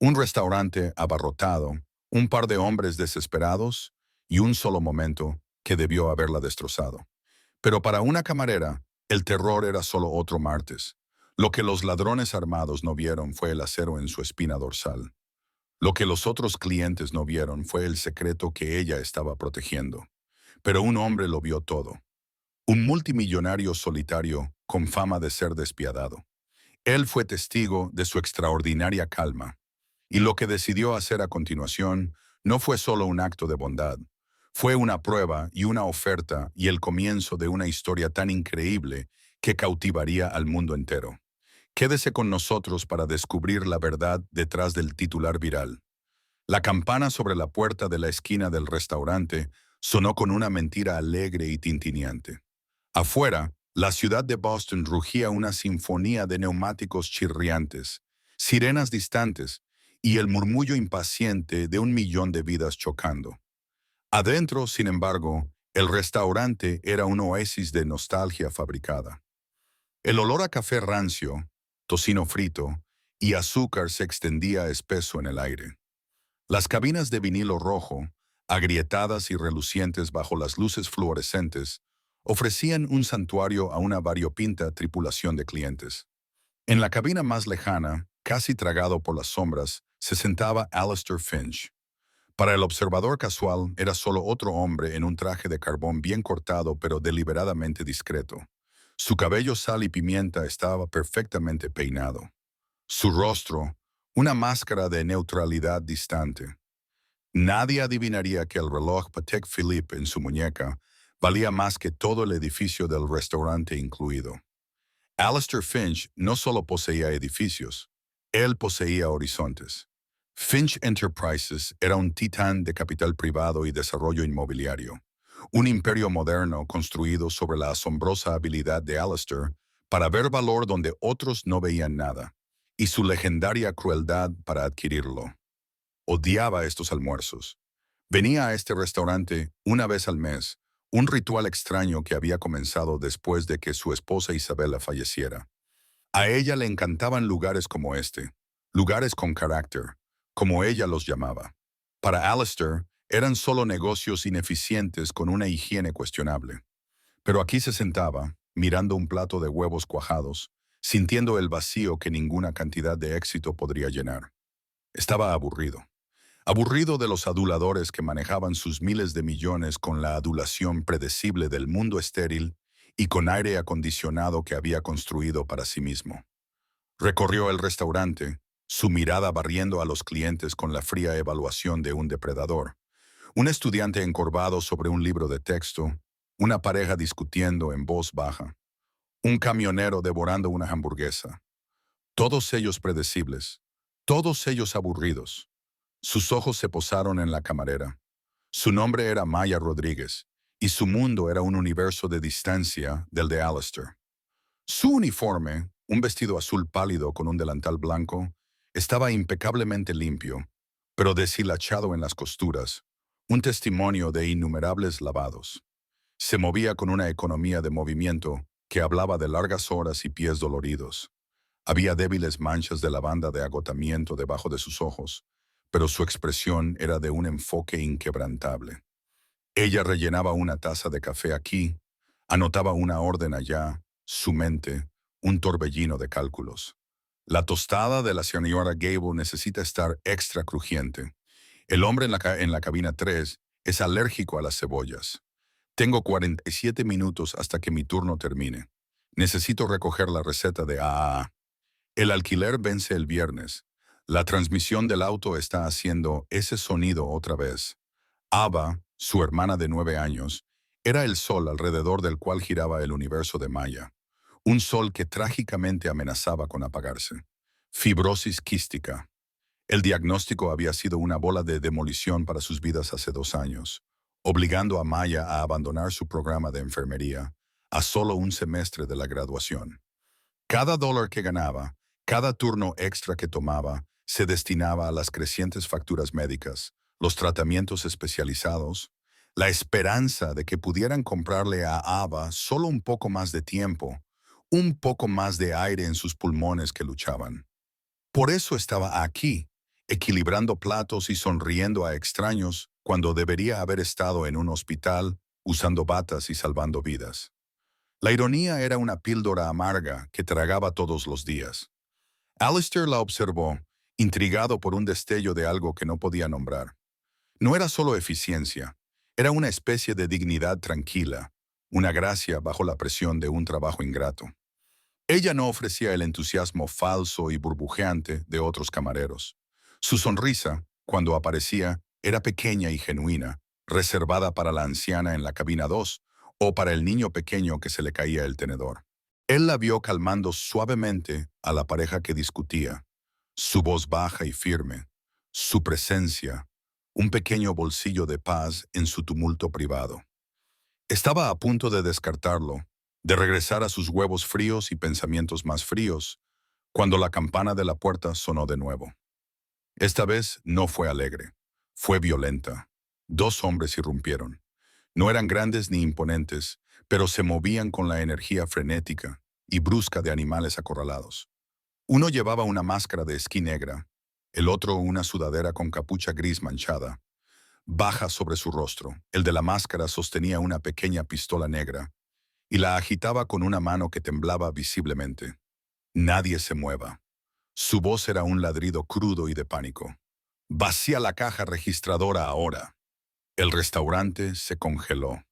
Un restaurante abarrotado, un par de hombres desesperados y un solo momento que debió haberla destrozado. Pero para una camarera, el terror era solo otro martes. Lo que los ladrones armados no vieron fue el acero en su espina dorsal. Lo que los otros clientes no vieron fue el secreto que ella estaba protegiendo. Pero un hombre lo vio todo. Un multimillonario solitario con fama de ser despiadado. Él fue testigo de su extraordinaria calma. Y lo que decidió hacer a continuación no fue solo un acto de bondad. Fue una prueba y una oferta y el comienzo de una historia tan increíble que cautivaría al mundo entero. Quédese con nosotros para descubrir la verdad detrás del titular viral. La campana sobre la puerta de la esquina del restaurante sonó con una mentira alegre y tintineante. Afuera, la ciudad de Boston rugía una sinfonía de neumáticos chirriantes, sirenas distantes y el murmullo impaciente de 1 millón de vidas chocando. Adentro, sin embargo, el restaurante era un oasis de nostalgia fabricada. El olor a café rancio, tocino frito y azúcar se extendía espeso en el aire. Las cabinas de vinilo rojo, agrietadas y relucientes bajo las luces fluorescentes, ofrecían un santuario a una variopinta tripulación de clientes. En la cabina más lejana, casi tragado por las sombras, se sentaba Alistair Finch. Para el observador casual, era solo otro hombre en un traje de carbón bien cortado pero deliberadamente discreto. Su cabello sal y pimienta estaba perfectamente peinado. Su rostro, una máscara de neutralidad distante. Nadie adivinaría que el reloj Patek Philippe en su muñeca valía más que todo el edificio del restaurante incluido. Alistair Finch no solo poseía edificios, él poseía horizontes. Finch Enterprises era un titán de capital privado y desarrollo inmobiliario, un imperio moderno construido sobre la asombrosa habilidad de Alistair para ver valor donde otros no veían nada, y su legendaria crueldad para adquirirlo. Odiaba estos almuerzos. Venía a este restaurante una vez al mes, un ritual extraño que había comenzado después de que su esposa Isabella falleciera. A ella le encantaban lugares como este, lugares con carácter, como ella los llamaba. Para Alistair, eran solo negocios ineficientes con una higiene cuestionable. Pero aquí se sentaba, mirando un plato de huevos cuajados, sintiendo el vacío que ninguna cantidad de éxito podría llenar. Estaba aburrido. Aburrido de los aduladores que manejaban sus miles de millones con la adulación predecible del mundo estéril y con aire acondicionado que había construido para sí mismo. Recorrió el restaurante, su mirada barriendo a los clientes con la fría evaluación de un depredador. Un estudiante encorvado sobre un libro de texto, una pareja discutiendo en voz baja, un camionero devorando una hamburguesa. Todos ellos predecibles, todos ellos aburridos. Sus ojos se posaron en la camarera. Su nombre era Maya Rodríguez, y su mundo era un universo de distancia del de Alistair. Su uniforme, un vestido azul pálido con un delantal blanco, estaba impecablemente limpio, pero deshilachado en las costuras, un testimonio de innumerables lavados. Se movía con una economía de movimiento que hablaba de largas horas y pies doloridos. Había débiles manchas de lavanda de agotamiento debajo de sus ojos, pero su expresión era de un enfoque inquebrantable. Ella rellenaba una taza de café aquí, anotaba una orden allá, su mente, un torbellino de cálculos. La tostada de la señora Gable necesita estar extra crujiente. El hombre en la cabina 3 es alérgico a las cebollas. Tengo 47 minutos hasta que mi turno termine. Necesito recoger la receta de AAA. El alquiler vence el viernes. La transmisión del auto está haciendo ese sonido otra vez. Ava, su hermana de 9 años, era el sol alrededor del cual giraba el universo de Maya. Un sol que trágicamente amenazaba con apagarse. Fibrosis quística. El diagnóstico había sido una bola de demolición para sus vidas hace 2 años, obligando a Maya a abandonar su programa de enfermería a solo un semestre de la graduación. Cada dólar que ganaba, cada turno extra que tomaba, se destinaba a las crecientes facturas médicas, los tratamientos especializados, la esperanza de que pudieran comprarle a Ava solo un poco más de tiempo, un poco más de aire en sus pulmones que luchaban. Por eso estaba aquí, equilibrando platos y sonriendo a extraños cuando debería haber estado en un hospital usando batas y salvando vidas. La ironía era una píldora amarga que tragaba todos los días. Alistair la observó, intrigado por un destello de algo que no podía nombrar. No era solo eficiencia, era una especie de dignidad tranquila, una gracia bajo la presión de un trabajo ingrato. Ella no ofrecía el entusiasmo falso y burbujeante de otros camareros. Su sonrisa, cuando aparecía, era pequeña y genuina, reservada para la anciana en la cabina 2 o para el niño pequeño que se le caía el tenedor. Él la vio calmando suavemente a la pareja que discutía, su voz baja y firme, su presencia, un pequeño bolsillo de paz en su tumulto privado. Estaba a punto de descartarlo, de regresar a sus huevos fríos y pensamientos más fríos, cuando la campana de la puerta sonó de nuevo. Esta vez no fue alegre, fue violenta. Dos hombres irrumpieron. No eran grandes ni imponentes, pero se movían con la energía frenética y brusca de animales acorralados. Uno llevaba una máscara de esquí negra, el otro una sudadera con capucha gris manchada, baja sobre su rostro. El de la máscara sostenía una pequeña pistola negra y la agitaba con una mano que temblaba visiblemente. Nadie se mueva. Su voz era un ladrido crudo y de pánico. Vacía la caja registradora ahora. El restaurante se congeló.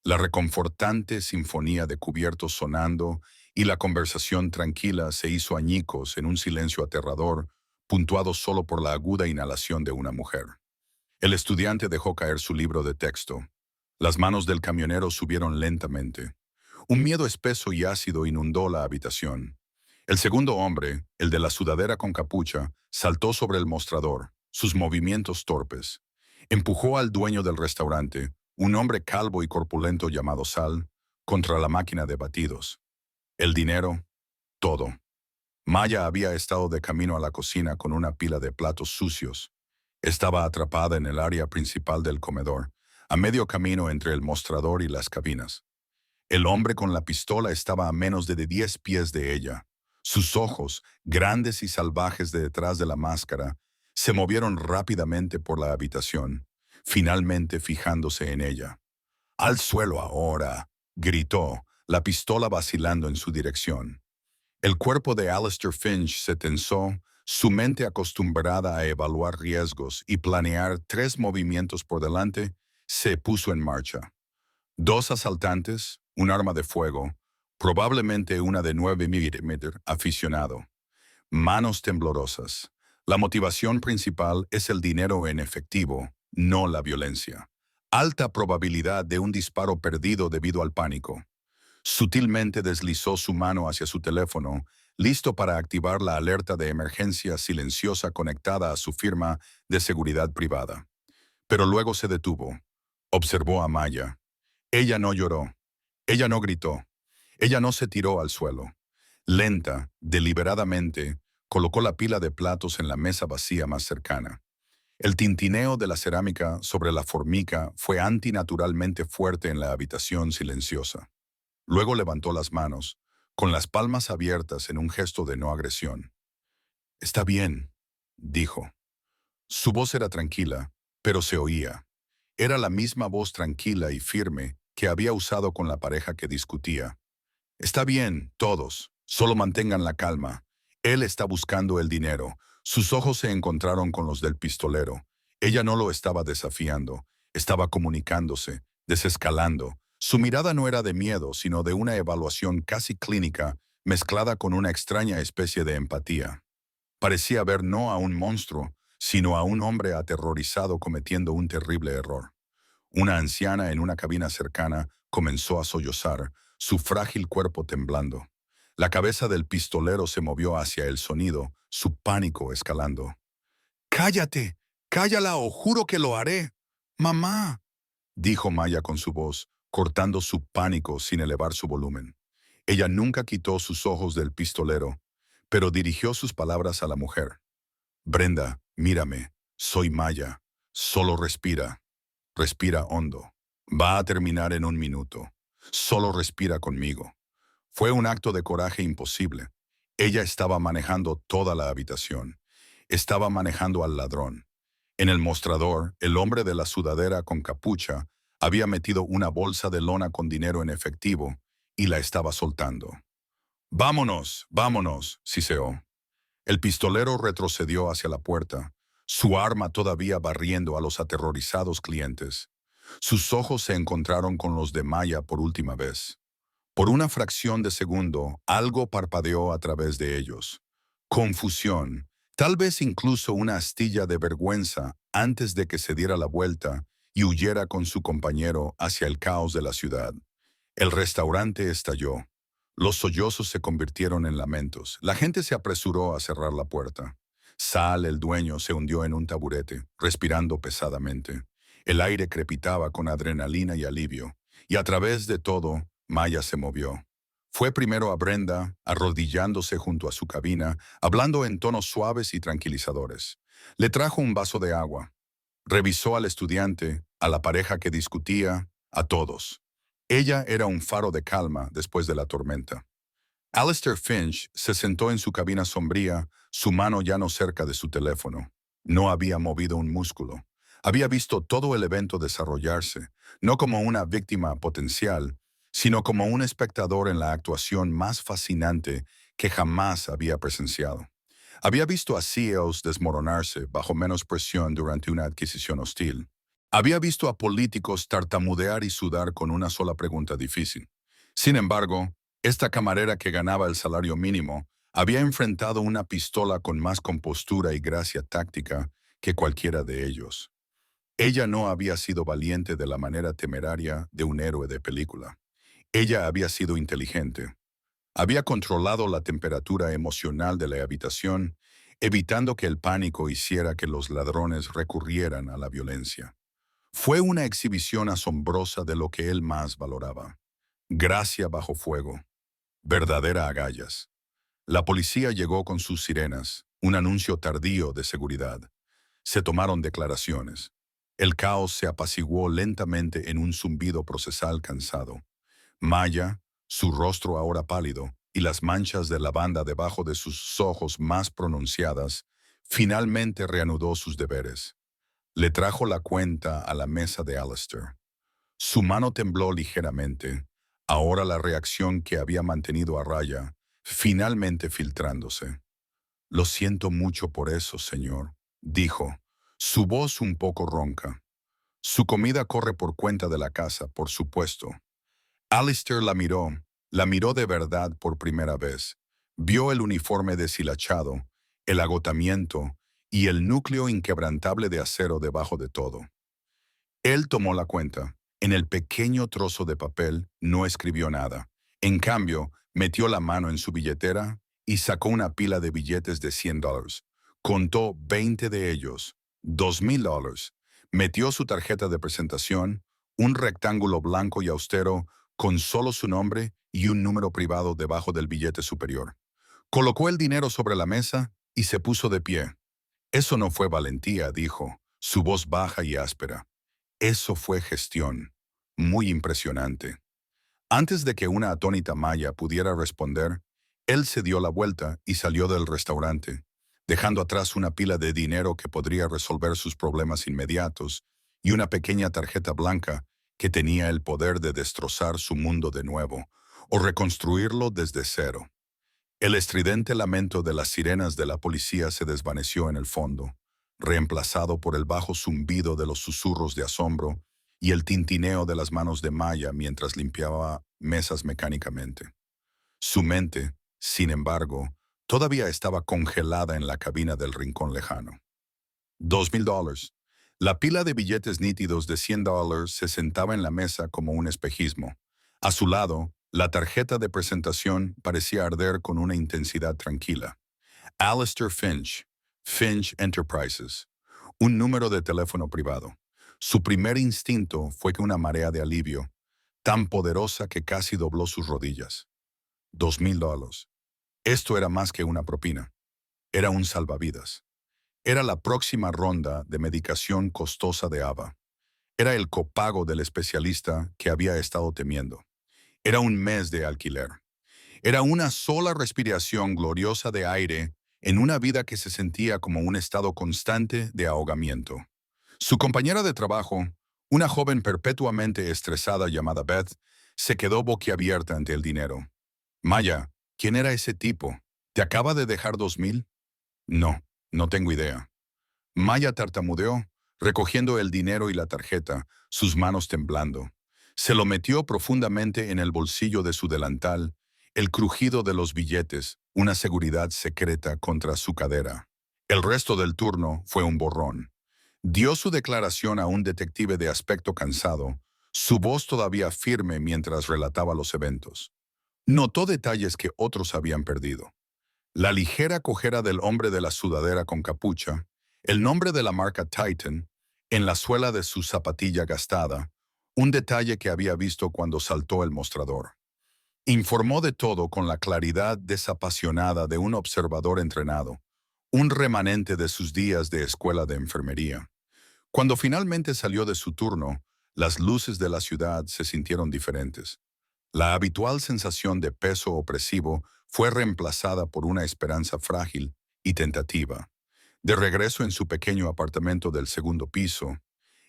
La reconfortante sinfonía de cubiertos sonando y la conversación tranquila se hizo añicos en un silencio aterrador, puntuado solo por la aguda inhalación de una mujer. El estudiante dejó caer su libro de texto. Las manos del camionero subieron lentamente. Un miedo espeso y ácido inundó la habitación. El segundo hombre, el de la sudadera con capucha, saltó sobre el mostrador, sus movimientos torpes. Empujó al dueño del restaurante, un hombre calvo y corpulento llamado Sal, contra la máquina de batidos. El dinero, todo. Maya había estado de camino a la cocina con una pila de platos sucios. Estaba atrapada en el área principal del comedor, a medio camino entre el mostrador y las cabinas. El hombre con la pistola estaba a menos de 10 pies de ella. Sus ojos, grandes y salvajes de detrás de la máscara, se movieron rápidamente por la habitación, finalmente fijándose en ella. «¡Al suelo ahora!», gritó, la pistola vacilando en su dirección. El cuerpo de Alistair Finch se tensó, su mente acostumbrada a evaluar riesgos y planear 3 movimientos por delante, se puso en marcha. 2 asaltantes, un arma de fuego, probablemente una de 9 milímetros aficionado. Manos temblorosas. La motivación principal es el dinero en efectivo, no la violencia. Alta probabilidad de un disparo perdido debido al pánico. Sutilmente deslizó su mano hacia su teléfono, listo para activar la alerta de emergencia silenciosa conectada a su firma de seguridad privada. Pero luego se detuvo. Observó a Maya. Ella no lloró. Ella no gritó. Ella no se tiró al suelo. Lenta, deliberadamente, colocó la pila de platos en la mesa vacía más cercana. El tintineo de la cerámica sobre la formica fue antinaturalmente fuerte en la habitación silenciosa. Luego levantó las manos, con las palmas abiertas en un gesto de no agresión. «Está bien», dijo. Su voz era tranquila, pero se oía. Era la misma voz tranquila y firme que había usado con la pareja que discutía. «Está bien, todos. Solo mantengan la calma. Él está buscando el dinero». Sus ojos se encontraron con los del pistolero. Ella no lo estaba desafiando. Estaba comunicándose, desescalando. Su mirada no era de miedo, sino de una evaluación casi clínica, mezclada con una extraña especie de empatía. Parecía ver no a un monstruo, sino a un hombre aterrorizado cometiendo un terrible error. Una anciana en una cabina cercana comenzó a sollozar, su frágil cuerpo temblando. La cabeza del pistolero se movió hacia el sonido, su pánico escalando. «¡Cállate! ¡Cállala o juro que lo haré! ¡Mamá!», dijo Maya con su voz, cortando su pánico sin elevar su volumen. Ella nunca quitó sus ojos del pistolero, pero dirigió sus palabras a la mujer. «Brenda, mírame. Soy Maya. Solo respira. Respira hondo. Va a terminar en un minuto. Solo respira conmigo». Fue un acto de coraje imposible. Ella estaba manejando toda la habitación. estaba manejando al ladrón. En el mostrador, el hombre de la sudadera con capucha había metido una bolsa de lona con dinero en efectivo y la estaba soltando. «Vámonos, vámonos», siseó. El pistolero retrocedió hacia la puerta, su arma todavía barriendo a los aterrorizados clientes. Sus ojos se encontraron con los de Maya por última vez. Por una fracción de segundo, algo parpadeó a través de ellos. Confusión, tal vez incluso una astilla de vergüenza antes de que se diera la vuelta y huyera con su compañero hacia el caos de la ciudad. El restaurante estalló. Los sollozos se convirtieron en lamentos. La gente se apresuró a cerrar la puerta. Sal, el dueño, se hundió en un taburete, respirando pesadamente. El aire crepitaba con adrenalina y alivio, y a través de todo, Maya se movió. Fue primero a Brenda, arrodillándose junto a su cabina, hablando en tonos suaves y tranquilizadores. Le trajo un vaso de agua. Revisó al estudiante, a la pareja que discutía, a todos. Ella era un faro de calma después de la tormenta. Alistair Finch se sentó en su cabina sombría, su mano ya no cerca de su teléfono. No había movido un músculo. Había visto todo el evento desarrollarse, no como una víctima potencial, sino como un espectador en la actuación más fascinante que jamás había presenciado. Había visto a CEOs desmoronarse bajo menos presión durante una adquisición hostil. Había visto a políticos tartamudear y sudar con una sola pregunta difícil. Sin embargo, esta camarera que ganaba el salario mínimo había enfrentado una pistola con más compostura y gracia táctica que cualquiera de ellos. Ella no había sido valiente de la manera temeraria de un héroe de película. Ella había sido inteligente. Había controlado la temperatura emocional de la habitación, evitando que el pánico hiciera que los ladrones recurrieran a la violencia. Fue una exhibición asombrosa de lo que él más valoraba. Gracia bajo fuego. Verdadera agallas. La policía llegó con sus sirenas, un anuncio tardío de seguridad. Se tomaron declaraciones. El caos se apaciguó lentamente en un zumbido procesal cansado. Maya, su rostro ahora pálido y las manchas de lavanda debajo de sus ojos más pronunciadas, finalmente reanudó sus deberes. Le trajo la cuenta a la mesa de Alistair. Su mano tembló ligeramente, ahora la reacción que había mantenido a raya, finalmente filtrándose. «Lo siento mucho por eso, señor», dijo, su voz un poco ronca. «Su comida corre por cuenta de la casa, por supuesto». Alistair la miró de verdad por primera vez. Vio el uniforme deshilachado, el agotamiento y el núcleo inquebrantable de acero debajo de todo. Él tomó la cuenta. En el pequeño trozo de papel no escribió nada. En cambio, metió la mano en su billetera y sacó una pila de billetes de $100. Contó 20 de ellos, $2,000. Metió su tarjeta de presentación, un rectángulo blanco y austero con solo su nombre y un número privado debajo del billete superior. Colocó el dinero sobre la mesa y se puso de pie. «Eso no fue valentía», dijo, su voz baja y áspera. «Eso fue gestión. Muy impresionante». Antes de que una atónita Maya pudiera responder, él se dio la vuelta y salió del restaurante, dejando atrás una pila de dinero que podría resolver sus problemas inmediatos y una pequeña tarjeta blanca que tenía el poder de destrozar su mundo de nuevo o reconstruirlo desde cero. El estridente lamento de las sirenas de la policía se desvaneció en el fondo, reemplazado por el bajo zumbido de los susurros de asombro y el tintineo de las manos de Maya mientras limpiaba mesas mecánicamente. Su mente, sin embargo, todavía estaba congelada en la cabina del rincón lejano. $2,000. La pila de billetes nítidos de $100 se sentaba en la mesa como un espejismo. A su lado, la tarjeta de presentación parecía arder con una intensidad tranquila. Alistair Finch, Finch Enterprises, un número de teléfono privado. Su primer instinto fue que una marea de alivio, tan poderosa que casi dobló sus rodillas. $2,000. Esto era más que una propina. Era un salvavidas. Era la próxima ronda de medicación costosa de Ava. Era el copago del especialista que había estado temiendo. Era un mes de alquiler. Era una sola respiración gloriosa de aire en una vida que se sentía como un estado constante de ahogamiento. Su compañera de trabajo, una joven perpetuamente estresada llamada Beth, se quedó boquiabierta ante el dinero. Maya, ¿quién era ese tipo? ¿Te acaba de dejar 2,000? No, no tengo idea. Maya tartamudeó, recogiendo el dinero y la tarjeta, sus manos temblando. Se lo metió profundamente en el bolsillo de su delantal, el crujido de los billetes, una seguridad secreta contra su cadera. El resto del turno fue un borrón. Dio su declaración a un detective de aspecto cansado, su voz todavía firme mientras relataba los eventos. Notó detalles que otros habían perdido. La ligera cojera del hombre de la sudadera con capucha, el nombre de la marca Titan, en la suela de su zapatilla gastada, un detalle que había visto cuando saltó el mostrador. Informó de todo con la claridad desapasionada de un observador entrenado, un remanente de sus días de escuela de enfermería. Cuando finalmente salió de su turno, las luces de la ciudad se sintieron diferentes. La habitual sensación de peso opresivo fue reemplazada por una esperanza frágil y tentativa. De regreso en su pequeño apartamento del segundo piso,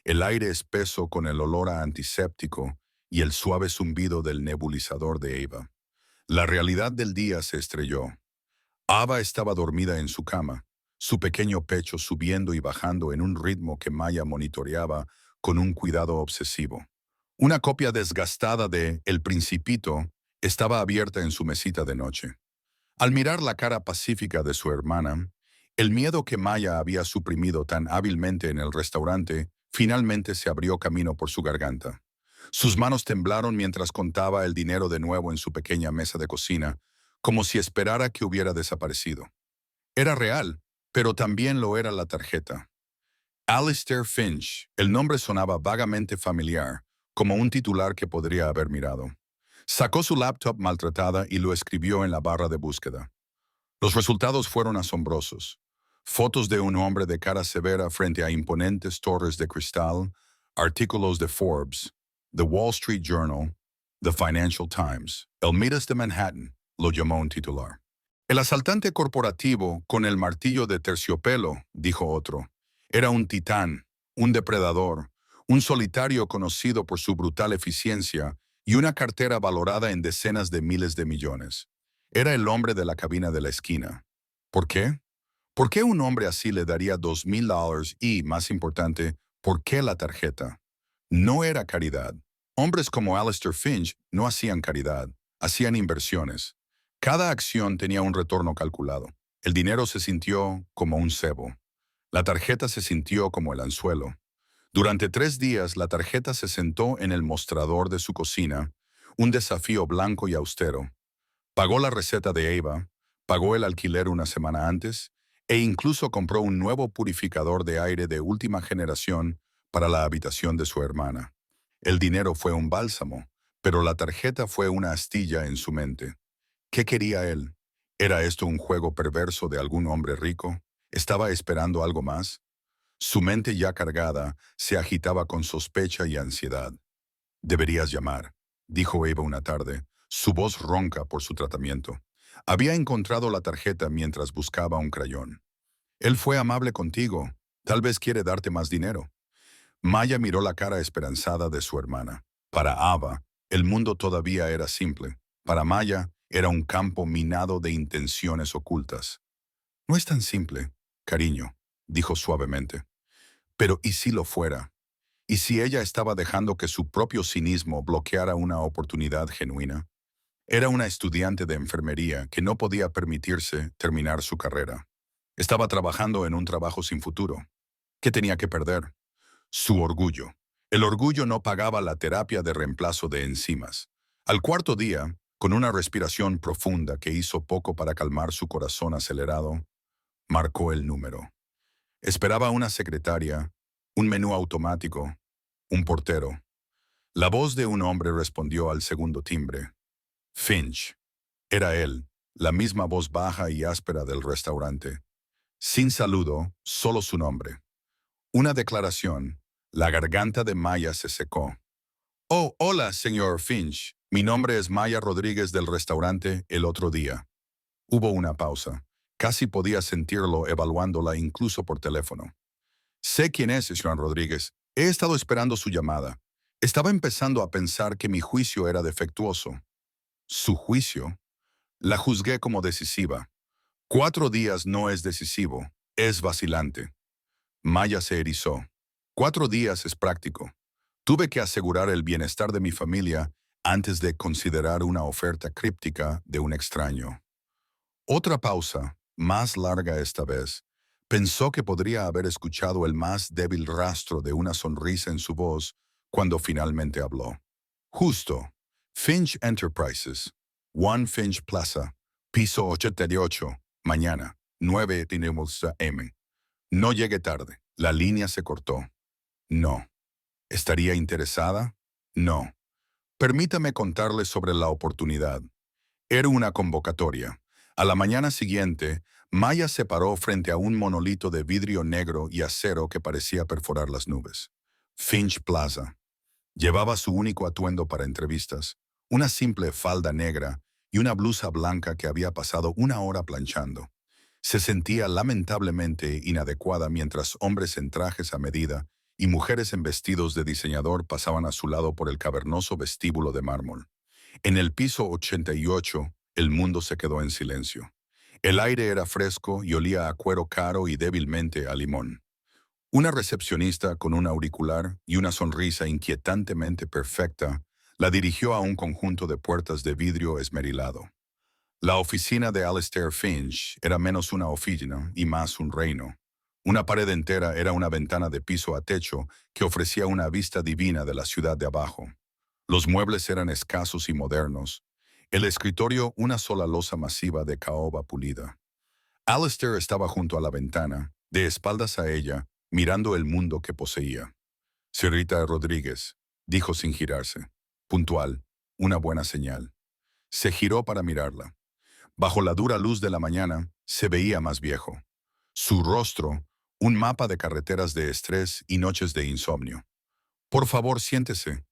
el aire espeso con el olor a antiséptico y el suave zumbido del nebulizador de Eva. La realidad del día se estrelló. Ava estaba dormida en su cama, su pequeño pecho subiendo y bajando en un ritmo que Maya monitoreaba con un cuidado obsesivo. Una copia desgastada de El Principito estaba abierta en su mesita de noche. Al mirar la cara pacífica de su hermana, el miedo que Maya había suprimido tan hábilmente en el restaurante finalmente se abrió camino por su garganta. Sus manos temblaron mientras contaba el dinero de nuevo en su pequeña mesa de cocina, como si esperara que hubiera desaparecido. Era real, pero también lo era la tarjeta. Alistair Finch, el nombre sonaba vagamente familiar, como un titular que podría haber mirado. Sacó su laptop maltratada y lo escribió en la barra de búsqueda. Los resultados fueron asombrosos. Fotos de un hombre de cara severa frente a imponentes torres de cristal, artículos de Forbes, The Wall Street Journal, The Financial Times, El Midas de Manhattan, lo llamó un titular. El asaltante corporativo con el martillo de terciopelo, dijo otro, era un titán, un depredador, un solitario conocido por su brutal eficiencia y una cartera valorada en decenas de miles de millones. Era el hombre de la cabina de la esquina. ¿Por qué? ¿Por qué un hombre así le daría $2,000 y, más importante, por qué la tarjeta? No era caridad. Hombres como Alistair Finch no hacían caridad, hacían inversiones. Cada acción tenía un retorno calculado. El dinero se sintió como un cebo. La tarjeta se sintió como el anzuelo. Durante 3 días la tarjeta se sentó en el mostrador de su cocina, un desafío blanco y austero. Pagó la receta de Eva, pagó el alquiler una semana antes e incluso compró un nuevo purificador de aire de última generación para la habitación de su hermana. El dinero fue un bálsamo, pero la tarjeta fue una astilla en su mente. ¿Qué quería él? ¿Era esto un juego perverso de algún hombre rico? ¿Estaba esperando algo más? Su mente ya cargada se agitaba con sospecha y ansiedad. «Deberías llamar», dijo Eva una tarde, su voz ronca por su tratamiento. Había encontrado la tarjeta mientras buscaba un crayón. «Él fue amable contigo. Tal vez quiere darte más dinero». Maya miró la cara esperanzada de su hermana. Para Ava, el mundo todavía era simple. Para Maya, era un campo minado de intenciones ocultas. «No es tan simple, cariño», dijo suavemente. «Pero ¿y si lo fuera? ¿Y si ella estaba dejando que su propio cinismo bloqueara una oportunidad genuina? Era una estudiante de enfermería que no podía permitirse terminar su carrera. Estaba trabajando en un trabajo sin futuro. ¿Qué tenía que perder? Su orgullo. El orgullo no pagaba la terapia de reemplazo de enzimas. Al cuarto día, con una respiración profunda que hizo poco para calmar su corazón acelerado, marcó el número. Esperaba una secretaria, un menú automático, un portero. La voz de un hombre respondió al segundo timbre. Finch. Era él, la misma voz baja y áspera del restaurante. Sin saludo, solo su nombre. Una declaración. La garganta de Maya se secó. «Oh, hola, señor Finch. Mi nombre es Maya Rodríguez del restaurante El Otro Día». Hubo una pausa. Casi podía sentirlo evaluándola incluso por teléfono. Sé quién es, Joan Rodríguez. He estado esperando su llamada. Estaba empezando a pensar que mi juicio era defectuoso. Su juicio. La juzgué como decisiva. 4 días no es decisivo, es vacilante. Maya se erizó. 4 días es práctico. Tuve que asegurar el bienestar de mi familia antes de considerar una oferta críptica de un extraño. Otra pausa, más larga esta vez. Pensó que podría haber escuchado el más débil rastro de una sonrisa en su voz cuando finalmente habló. Justo. Finch Enterprises. One Finch Plaza. Piso 88. Mañana. 9 tenemos AM. No llegue tarde. La línea se cortó. No. ¿Estaría interesada? No. Permítame contarle sobre la oportunidad. Era una convocatoria. A la mañana siguiente, Maya se paró frente a un monolito de vidrio negro y acero que parecía perforar las nubes. Finch Plaza. Llevaba su único atuendo para entrevistas, una simple falda negra y una blusa blanca que había pasado 1 hora planchando. Se sentía lamentablemente inadecuada mientras hombres en trajes a medida y mujeres en vestidos de diseñador pasaban a su lado por el cavernoso vestíbulo de mármol. En el piso 88, el mundo se quedó en silencio. El aire era fresco y olía a cuero caro y débilmente a limón. Una recepcionista con un auricular y una sonrisa inquietantemente perfecta la dirigió a un conjunto de puertas de vidrio esmerilado. La oficina de Alistair Finch era menos una oficina y más un reino. Una pared entera era una ventana de piso a techo que ofrecía una vista divina de la ciudad de abajo. Los muebles eran escasos y modernos. El escritorio una sola losa masiva de caoba pulida. Alistair estaba junto a la ventana, de espaldas a ella, mirando el mundo que poseía. Señorita Rodríguez, dijo sin girarse. Puntual, una buena señal. Se giró para mirarla. Bajo la dura luz de la mañana, se veía más viejo. Su rostro, un mapa de carreteras de estrés y noches de insomnio. Por favor, siéntese.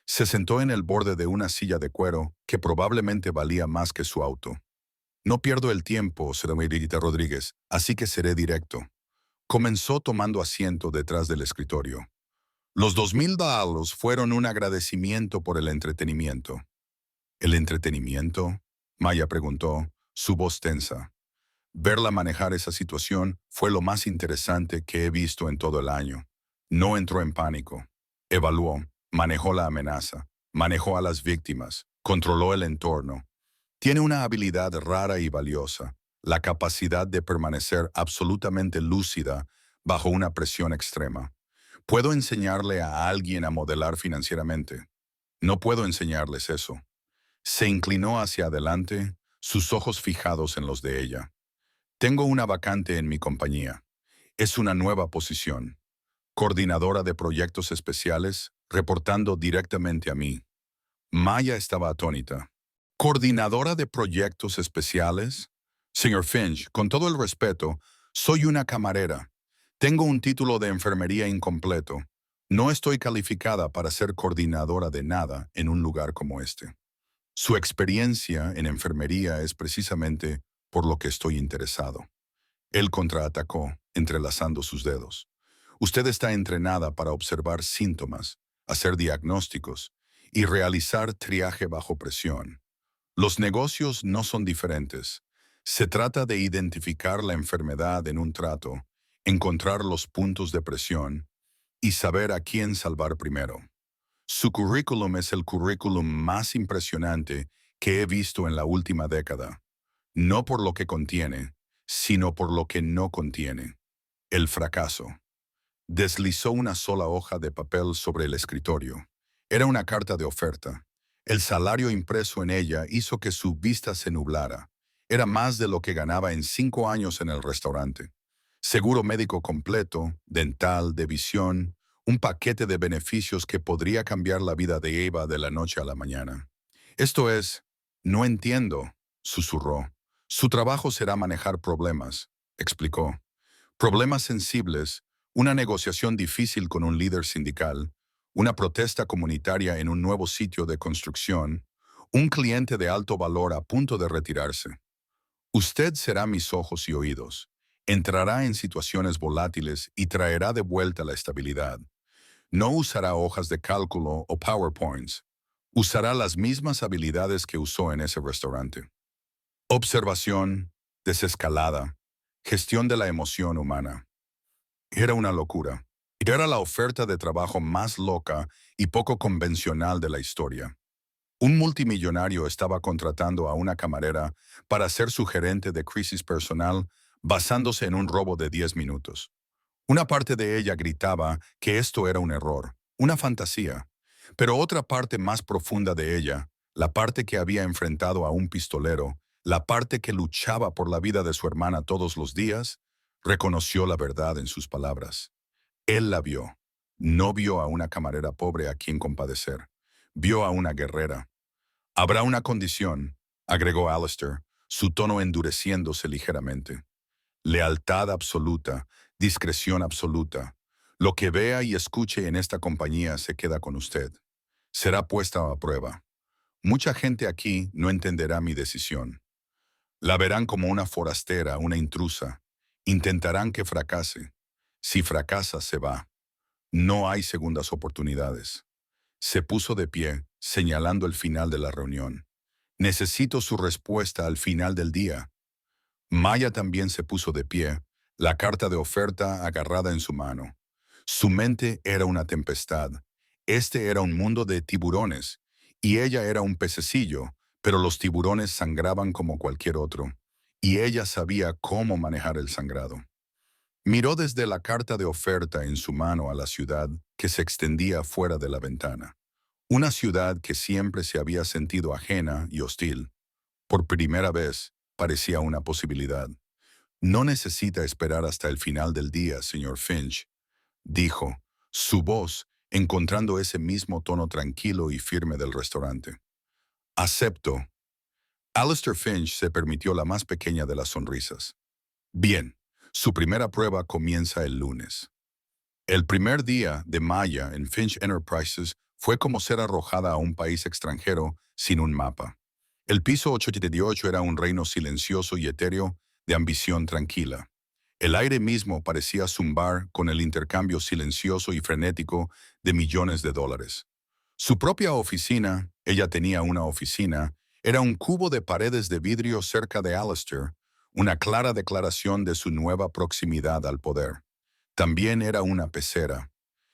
Se sentó en el borde de una silla de cuero que probablemente valía más que su auto. No pierdo el tiempo, señorita Rodríguez, así que seré directo. Comenzó tomando asiento detrás del escritorio. Los $2,000 fueron un agradecimiento por el entretenimiento. ¿El entretenimiento? Maya preguntó, su voz tensa. Verla manejar esa situación fue lo más interesante que he visto en todo el año. No entró en pánico. Evaluó, manejó la amenaza, manejó a las víctimas, controló el entorno. Tiene una habilidad rara y valiosa, la capacidad de permanecer absolutamente lúcida bajo una presión extrema. ¿Puedo enseñarle a alguien a modelar financieramente? No puedo enseñarles eso. Se inclinó hacia adelante, sus ojos fijados en los de ella. Tengo una vacante en mi compañía. Es una nueva posición. Coordinadora de proyectos especiales, reportando directamente a mí. Maya estaba atónita. ¿Coordinadora de proyectos especiales? Señor Finch, con todo el respeto, soy una camarera. Tengo un título de enfermería incompleto. No estoy calificada para ser coordinadora de nada en un lugar como este. Su experiencia en enfermería es precisamente por lo que estoy interesado. Él contraatacó, entrelazando sus dedos. Usted está entrenada para observar síntomas, hacer diagnósticos y realizar triaje bajo presión. Los negocios no son diferentes. Se trata de identificar la enfermedad en un trato, encontrar los puntos de presión y saber a quién salvar primero. Su currículum es el currículum más impresionante que he visto en la última década, no por lo que contiene, sino por lo que no contiene. El fracaso. Deslizó una sola hoja de papel sobre el escritorio. Era una carta de oferta. El salario impreso en ella hizo que su vista se nublara. Era más de lo que ganaba en 5 años en el restaurante. Seguro médico completo, dental, de visión, un paquete de beneficios que podría cambiar la vida de Eva de la noche a la mañana. Esto es, no entiendo, susurró. Su trabajo será manejar problemas, explicó. Problemas sensibles, una negociación difícil con un líder sindical, una protesta comunitaria en un nuevo sitio de construcción, un cliente de alto valor a punto de retirarse. Usted será mis ojos y oídos. Entrará en situaciones volátiles y traerá de vuelta la estabilidad. No usará hojas de cálculo o PowerPoints. Usará las mismas habilidades que usó en ese restaurante. Observación, desescalada, gestión de la emoción humana. Era una locura. Era la oferta de trabajo más loca y poco convencional de la historia. Un multimillonario estaba contratando a una camarera para ser su gerente de crisis personal basándose en un robo de 10 minutos. Una parte de ella gritaba que esto era un error, una fantasía, pero otra parte más profunda de ella, la parte que había enfrentado a un pistolero, la parte que luchaba por la vida de su hermana todos los días, reconoció la verdad en sus palabras. Él la vio. No vio a una camarera pobre a quien compadecer. Vio a una guerrera. Habrá una condición, agregó Alistair, su tono endureciéndose ligeramente. Lealtad absoluta, discreción absoluta. Lo que vea y escuche en esta compañía se queda con usted. Será puesta a prueba. Mucha gente aquí no entenderá mi decisión. La verán como una forastera, una intrusa. Intentarán que fracase. Si fracasa, se va. No hay segundas oportunidades. Se puso de pie, señalando el final de la reunión. Necesito su respuesta al final del día. Maya también se puso de pie, la carta de oferta agarrada en su mano. Su mente era una tempestad. Este era un mundo de tiburones, y ella era un pececillo, pero los tiburones sangraban como cualquier otro, y ella sabía cómo manejar el sangrado. Miró desde la carta de oferta en su mano a la ciudad que se extendía fuera de la ventana. Una ciudad que siempre se había sentido ajena y hostil. Por primera vez, parecía una posibilidad. No necesita esperar hasta el final del día, señor Finch, dijo, su voz encontrando ese mismo tono tranquilo y firme del restaurante. Acepto. Alistair Finch se permitió la más pequeña de las sonrisas. Bien, su primera prueba comienza el lunes. El primer día de Maya en Finch Enterprises fue como ser arrojada a un país extranjero sin un mapa. El piso 878 era un reino silencioso y etéreo de ambición tranquila. El aire mismo parecía zumbar con el intercambio silencioso y frenético de millones de dólares. Su propia oficina, ella tenía una oficina, era un cubo de paredes de vidrio cerca de Alistair, una clara declaración de su nueva proximidad al poder. También era una pecera.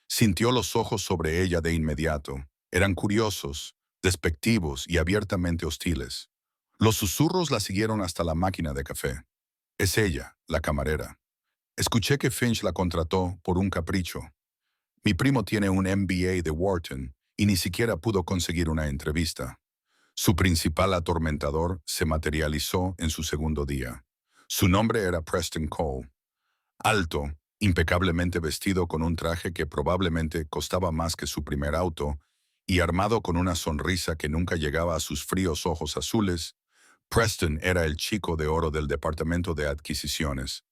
Sintió los ojos sobre ella de inmediato. Eran curiosos, despectivos y abiertamente hostiles. Los susurros la siguieron hasta la máquina de café. Es ella, la camarera. Escuché que Finch la contrató por un capricho. Mi primo tiene un MBA de Wharton y ni siquiera pudo conseguir una entrevista. Su principal atormentador se materializó en su segundo día. Su nombre era Preston Cole. Alto, impecablemente vestido con un traje que probablemente costaba más que su primer auto, y armado con una sonrisa que nunca llegaba a sus fríos ojos azules, Preston era el chico de oro del departamento de adquisiciones.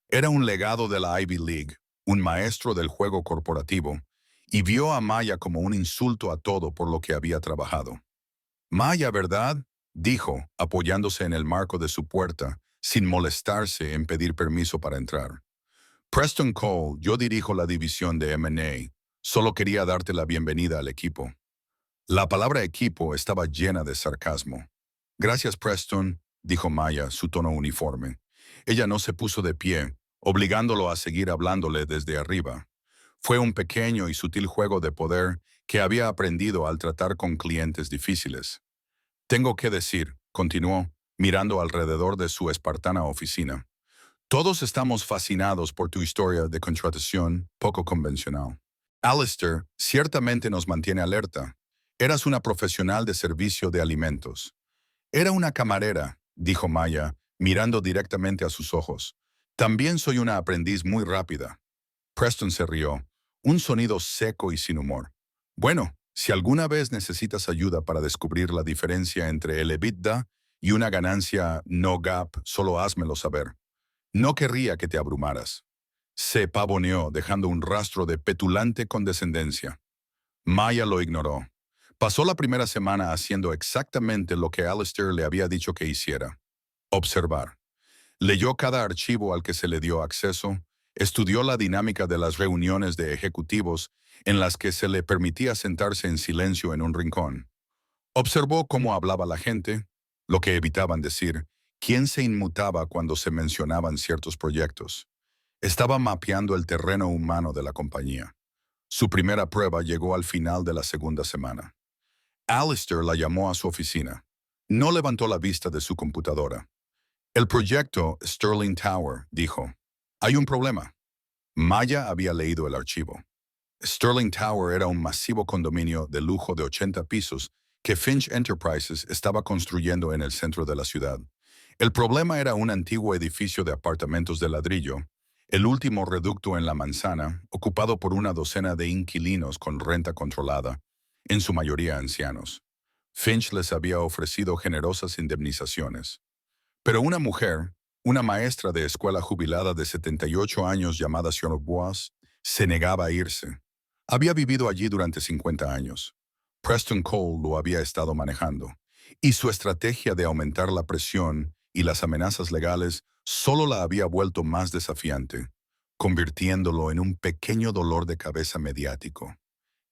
Era un legado de la Ivy League, un maestro del juego corporativo, y vio a Maya como un insulto a todo por lo que había trabajado. Maya, ¿verdad? Dijo, apoyándose en el marco de su puerta, sin molestarse en pedir permiso para entrar. Preston Cole, yo dirijo la división de M&A. Solo quería darte la bienvenida al equipo. La palabra equipo estaba llena de sarcasmo. Gracias, Preston, dijo Maya, su tono uniforme. Ella no se puso de pie, obligándolo a seguir hablándole desde arriba. Fue un pequeño y sutil juego de poder que había aprendido al tratar con clientes difíciles. Tengo que decir, continuó, mirando alrededor de su espartana oficina. Todos estamos fascinados por tu historia de contratación poco convencional. Alistair ciertamente nos mantiene alerta. Eras una profesional de servicio de alimentos. Era una camarera, dijo Maya, mirando directamente a sus ojos. También soy una aprendiz muy rápida. Preston se rió, un sonido seco y sin humor. Bueno, si alguna vez necesitas ayuda para descubrir la diferencia entre el EBITDA y una ganancia no gap, solo házmelo saber. No querría que te abrumaras. Se pavoneó, dejando un rastro de petulante condescendencia. Maya lo ignoró. Pasó la primera semana haciendo exactamente lo que Alistair le había dicho que hiciera. Observar. Leyó cada archivo al que se le dio acceso, estudió la dinámica de las reuniones de ejecutivos en las que se le permitía sentarse en silencio en un rincón. Observó cómo hablaba la gente, lo que evitaban decir, quién se inmutaba cuando se mencionaban ciertos proyectos. Estaba mapeando el terreno humano de la compañía. Su primera prueba llegó al final de la segunda semana. Alistair la llamó a su oficina. No levantó la vista de su computadora. El proyecto Sterling Tower, dijo. Hay un problema. Maya había leído el archivo. Sterling Tower era un masivo condominio de lujo de 80 pisos que Finch Enterprises estaba construyendo en el centro de la ciudad. El problema era un antiguo edificio de apartamentos de ladrillo, el último reducto en la manzana, ocupado por una docena de inquilinos con renta controlada, en su mayoría ancianos. Finch les había ofrecido generosas indemnizaciones. Pero una mujer, una maestra de escuela jubilada de 78 años llamada Sra. Boas, se negaba a irse. Había vivido allí durante 50 años. Preston Cole lo había estado manejando, y su estrategia de aumentar la presión y las amenazas legales solo la había vuelto más desafiante, convirtiéndolo en un pequeño dolor de cabeza mediático.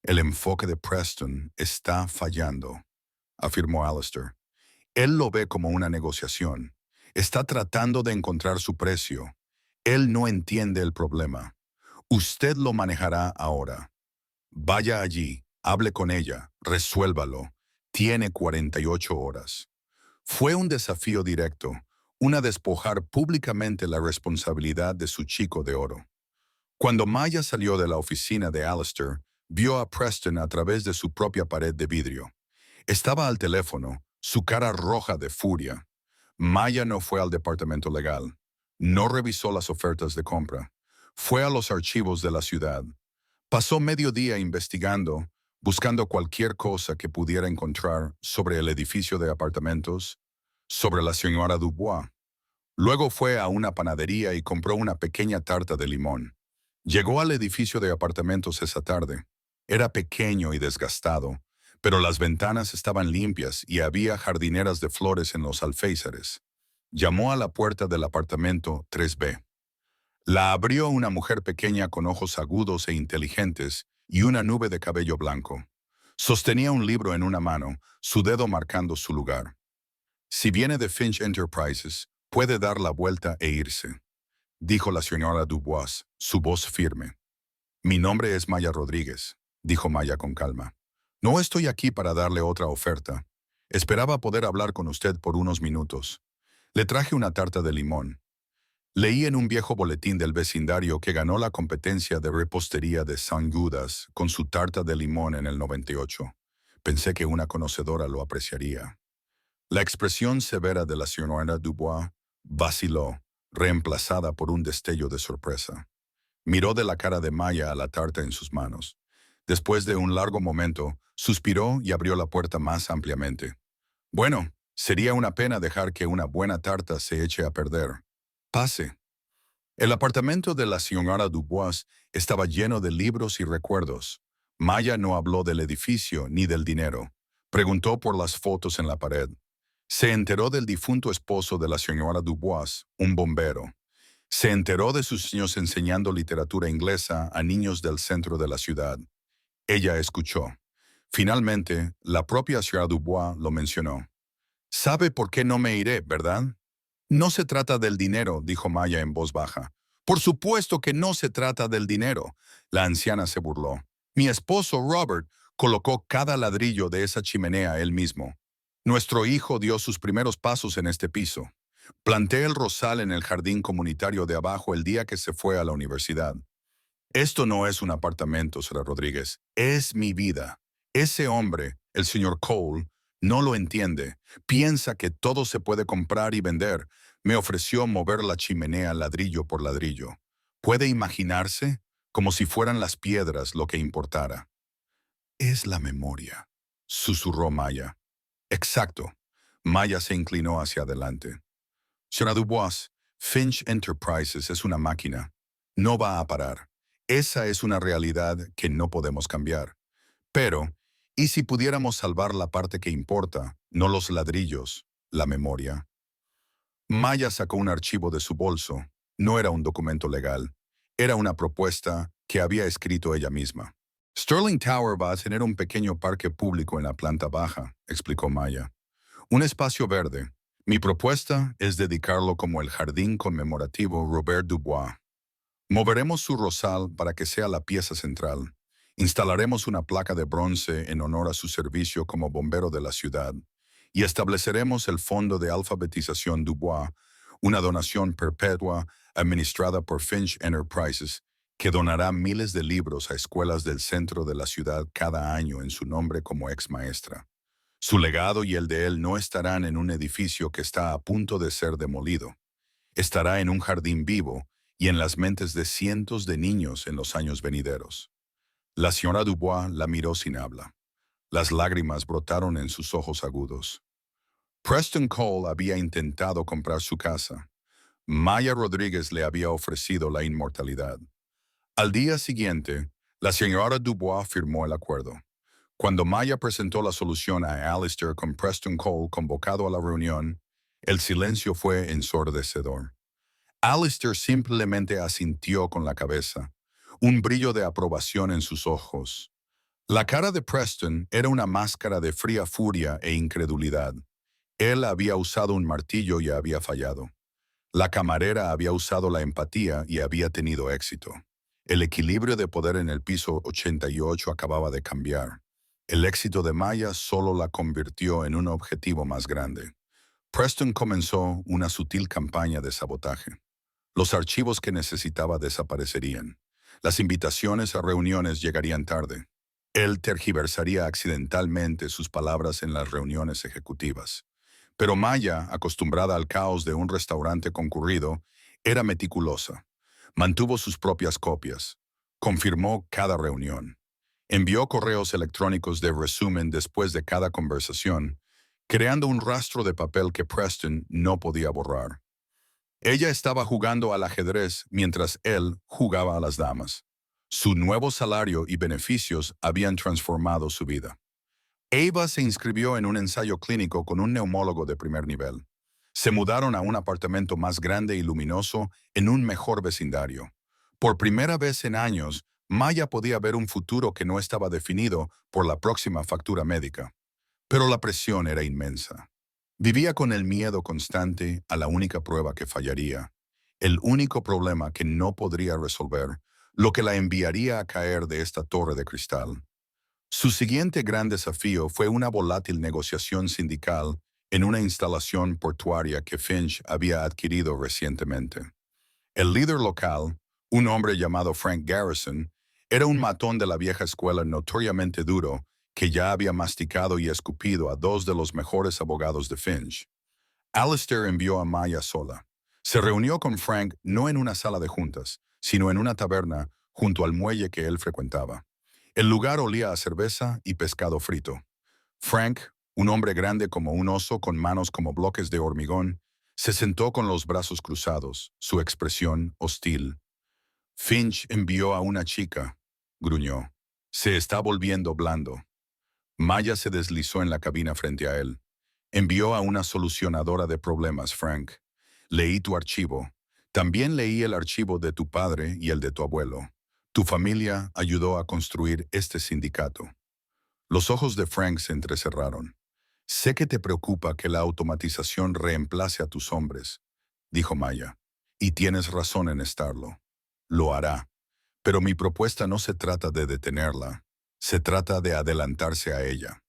El enfoque de Preston está fallando, afirmó Alistair. Él lo ve como una negociación. Está tratando de encontrar su precio. Él no entiende el problema. Usted lo manejará ahora. Vaya allí, hable con ella, resuélvalo. Tiene 48 horas. Fue un desafío directo, una despojar públicamente la responsabilidad de su chico de oro. Cuando Maya salió de la oficina de Alistair, vio a Preston a través de su propia pared de vidrio. Estaba al teléfono, su cara roja de furia. Maya no fue al departamento legal. No revisó las ofertas de compra. Fue a los archivos de la ciudad. Pasó medio día investigando, buscando cualquier cosa que pudiera encontrar sobre el edificio de apartamentos, sobre la señora Dubois. Luego fue a una panadería y compró una pequeña tarta de limón. Llegó al edificio de apartamentos esa tarde. Era pequeño y desgastado, pero las ventanas estaban limpias y había jardineras de flores en los alféizares. Llamó a la puerta del apartamento 3B. La abrió una mujer pequeña con ojos agudos e inteligentes y una nube de cabello blanco. Sostenía un libro en una mano, su dedo marcando su lugar. Si viene de Finch Enterprises, puede dar la vuelta e irse, dijo la señora Dubois, su voz firme. Mi nombre es Maya Rodríguez, dijo Maya con calma. No estoy aquí para darle otra oferta. Esperaba poder hablar con usted por unos minutos. Le traje una tarta de limón. Leí en un viejo boletín del vecindario que ganó la competencia de repostería de San Judas con su tarta de limón en el 98. Pensé que una conocedora lo apreciaría. La expresión severa de la señora Dubois vaciló, reemplazada por un destello de sorpresa. Miró de la cara de Maya a la tarta en sus manos. Después de un largo momento, suspiró y abrió la puerta más ampliamente. Bueno, sería una pena dejar que una buena tarta se eche a perder. Pase. El apartamento de la señora Dubois estaba lleno de libros y recuerdos. Maya no habló del edificio ni del dinero. Preguntó por las fotos en la pared. Se enteró del difunto esposo de la señora Dubois, un bombero. Se enteró de sus niños enseñando literatura inglesa a niños del centro de la ciudad. Ella escuchó. Finalmente, la propia señora Dubois lo mencionó. «Sabe por qué no me iré, ¿verdad?» «No se trata del dinero», dijo Maya en voz baja. «Por supuesto que no se trata del dinero», la anciana se burló. «Mi esposo, Robert, colocó cada ladrillo de esa chimenea él mismo. Nuestro hijo dio sus primeros pasos en este piso. Planté el rosal en el jardín comunitario de abajo el día que se fue a la universidad. Esto no es un apartamento, señora Rodríguez. Es mi vida. Ese hombre, el señor Cole, no lo entiende. Piensa que todo se puede comprar y vender. Me ofreció mover la chimenea ladrillo por ladrillo. ¿Puede imaginarse? Como si fueran las piedras lo que importara. Es la memoria, susurró Maya. Exacto. Maya se inclinó hacia adelante. Señora Dubois, Finch Enterprises es una máquina. No va a parar. Esa es una realidad que no podemos cambiar. Pero, ¿y si pudiéramos salvar la parte que importa, no los ladrillos, la memoria? Maya sacó un archivo de su bolso. No era un documento legal. Era una propuesta que había escrito ella misma. Sterling Tower va a tener un pequeño parque público en la planta baja, explicó Maya. Un espacio verde. Mi propuesta es dedicarlo como el jardín conmemorativo Robert Dubois. Moveremos su rosal para que sea la pieza central. Instalaremos una placa de bronce en honor a su servicio como bombero de la ciudad. Y estableceremos el Fondo de Alfabetización Dubois, una donación perpetua administrada por Finch Enterprises, que donará miles de libros a escuelas del centro de la ciudad cada año en su nombre como ex maestra. Su legado y el de él no estarán en un edificio que está a punto de ser demolido. Estará en un jardín vivo y en las mentes de cientos de niños en los años venideros. La señora Dubois la miró sin habla. Las lágrimas brotaron en sus ojos agudos. Preston Cole había intentado comprar su casa. Maya Rodríguez le había ofrecido la inmortalidad. Al día siguiente, la señora Dubois firmó el acuerdo. Cuando Maya presentó la solución a Alistair con Preston Cole convocado a la reunión, el silencio fue ensordecedor. Alistair simplemente asintió con la cabeza, un brillo de aprobación en sus ojos. La cara de Preston era una máscara de fría furia e incredulidad. Él había usado un martillo y había fallado. La camarera había usado la empatía y había tenido éxito. El equilibrio de poder en el piso 88 acababa de cambiar. El éxito de Maya solo la convirtió en un objetivo más grande. Preston comenzó una sutil campaña de sabotaje. Los archivos que necesitaba desaparecerían. Las invitaciones a reuniones llegarían tarde. Él tergiversaría accidentalmente sus palabras en las reuniones ejecutivas. Pero Maya, acostumbrada al caos de un restaurante concurrido, era meticulosa. Mantuvo sus propias copias. Confirmó cada reunión. Envió correos electrónicos de resumen después de cada conversación, creando un rastro de papel que Preston no podía borrar. Ella estaba jugando al ajedrez mientras él jugaba a las damas. Su nuevo salario y beneficios habían transformado su vida. Eva se inscribió en un ensayo clínico con un neumólogo de primer nivel. Se mudaron a un apartamento más grande y luminoso en un mejor vecindario. Por primera vez en años, Maya podía ver un futuro que no estaba definido por la próxima factura médica. Pero la presión era inmensa. Vivía con el miedo constante a la única prueba que fallaría, el único problema que no podría resolver, lo que la enviaría a caer de esta torre de cristal. Su siguiente gran desafío fue una volátil negociación sindical en una instalación portuaria que Finch había adquirido recientemente. El líder local, un hombre llamado Frank Garrison, era un matón de la vieja escuela notoriamente duro que ya había masticado y escupido a dos de los mejores abogados de Finch. Alistair envió a Maya sola. Se reunió con Frank no en una sala de juntas, sino en una taberna junto al muelle que él frecuentaba. El lugar olía a cerveza y pescado frito. Frank, un hombre grande como un oso con manos como bloques de hormigón, se sentó con los brazos cruzados, su expresión hostil. Finch envió a una chica, gruñó. Se está volviendo blando. Maya se deslizó en la cabina frente a él. Envió a una solucionadora de problemas, Frank. Leí tu archivo. También leí el archivo de tu padre y el de tu abuelo. Tu familia ayudó a construir este sindicato. Los ojos de Frank se entrecerraron. Sé que te preocupa que la automatización reemplace a tus hombres, dijo Maya. Y tienes razón en estarlo. Lo hará. Pero mi propuesta no se trata de detenerla. Se trata de adelantarse a ella.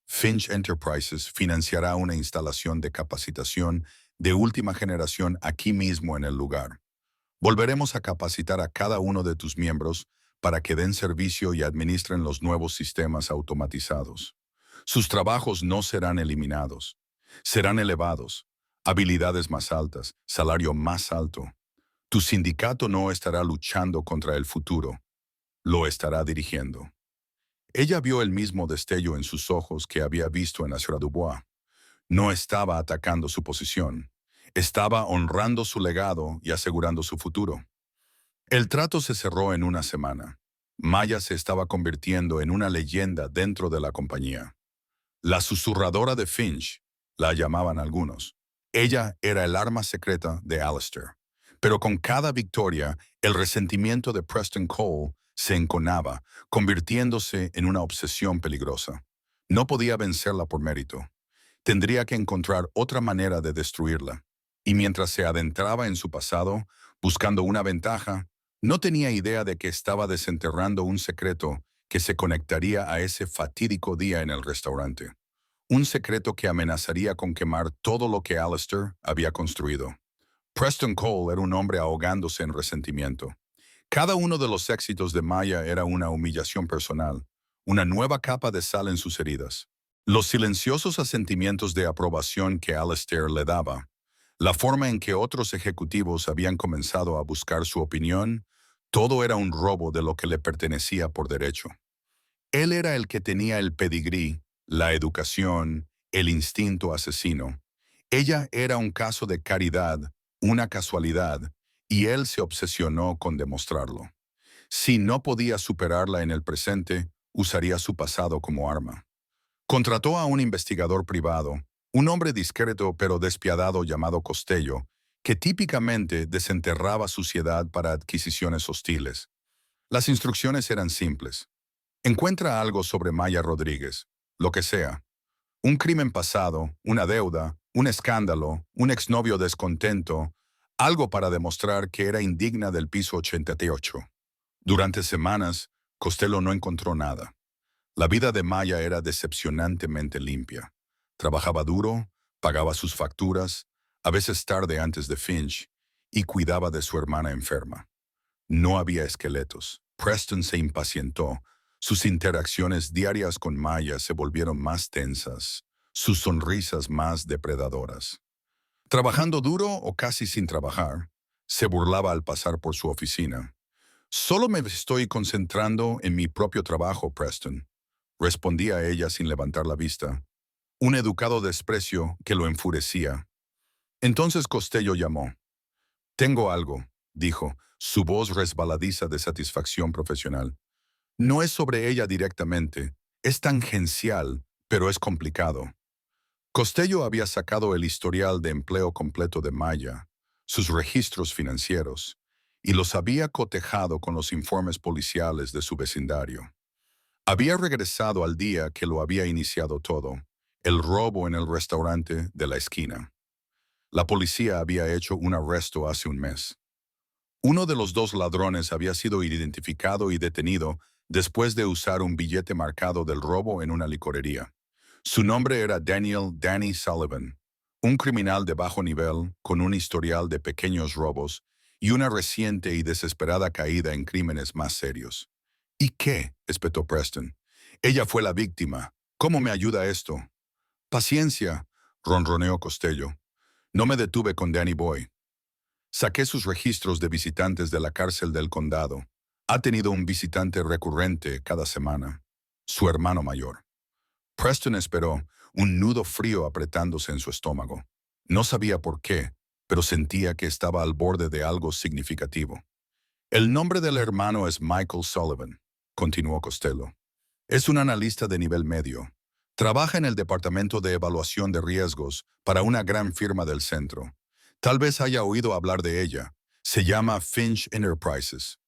Finch Enterprises financiará una instalación de capacitación de última generación aquí mismo en el lugar. Volveremos a capacitar a cada uno de tus miembros para que den servicio y administren los nuevos sistemas automatizados. Sus trabajos no serán eliminados. Serán elevados. Habilidades más altas, salario más alto. Tu sindicato no estará luchando contra el futuro. Lo estará dirigiendo. Ella vio el mismo destello en sus ojos que había visto en la señora Dubois. No estaba atacando su posición. Estaba honrando su legado y asegurando su futuro. El trato se cerró en una semana. Maya se estaba convirtiendo en una leyenda dentro de la compañía. La susurradora de Finch, la llamaban algunos. Ella era el arma secreta de Alistair. Pero con cada victoria, el resentimiento de Preston Cole se enconaba, convirtiéndose en una obsesión peligrosa. No podía vencerla por mérito. Tendría que encontrar otra manera de destruirla. Y mientras se adentraba en su pasado, buscando una ventaja, no tenía idea de que estaba desenterrando un secreto que se conectaría a ese fatídico día en el restaurante. Un secreto que amenazaría con quemar todo lo que Alistair había construido. Preston Cole era un hombre ahogándose en resentimiento. Cada uno de los éxitos de Maya era una humillación personal, una nueva capa de sal en sus heridas. Los silenciosos asentimientos de aprobación que Alistair le daba, la forma en que otros ejecutivos habían comenzado a buscar su opinión, todo era un robo de lo que le pertenecía por derecho. Él era el que tenía el pedigrí, la educación, el instinto asesino. Ella era un caso de caridad, una casualidad, y él se obsesionó con demostrarlo. Si no podía superarla en el presente, usaría su pasado como arma. Contrató a un investigador privado, un hombre discreto pero despiadado llamado Costello, que típicamente desenterraba suciedad para adquisiciones hostiles. Las instrucciones eran simples. Encuentra algo sobre Maya Rodríguez, lo que sea. Un crimen pasado, una deuda, un escándalo, un exnovio descontento, algo para demostrar que era indigna del piso 88. Durante semanas, Costello no encontró nada. La vida de Maya era decepcionantemente limpia. Trabajaba duro, pagaba sus facturas, a veces tarde antes de Finch, y cuidaba de su hermana enferma. No había esqueletos. Preston se impacientó. Sus interacciones diarias con Maya se volvieron más tensas, sus sonrisas más depredadoras. Trabajando duro o casi sin trabajar, se burlaba al pasar por su oficina. Solo me estoy concentrando en mi propio trabajo, Preston, respondía ella sin levantar la vista. Un educado desprecio que lo enfurecía. Entonces Costello llamó. Tengo algo, dijo, su voz resbaladiza de satisfacción profesional. No es sobre ella directamente, es tangencial, pero es complicado. Costello había sacado el historial de empleo completo de Maya, sus registros financieros, y los había cotejado con los informes policiales de su vecindario. Había regresado al día que lo había iniciado todo, el robo en el restaurante de la esquina. La policía había hecho un arresto hace un mes. Uno de los dos ladrones había sido identificado y detenido después de usar un billete marcado del robo en una licorería. Su nombre era Danny Sullivan, un criminal de bajo nivel con un historial de pequeños robos y una reciente y desesperada caída en crímenes más serios. ¿Y qué?, espetó Preston. Ella fue la víctima. ¿Cómo me ayuda esto? Paciencia, ronroneó Costello. No me detuve con Danny Boy. Saqué sus registros de visitantes de la cárcel del condado. Ha tenido un visitante recurrente cada semana. Su hermano mayor. Preston esperó, un nudo frío apretándose en su estómago. No sabía por qué, pero sentía que estaba al borde de algo significativo. El nombre del hermano es Michael Sullivan, continuó Costello. Es un analista de nivel medio. Trabaja en el departamento de evaluación de riesgos para una gran firma del centro. Tal vez haya oído hablar de ella. Se llama Finch Enterprises.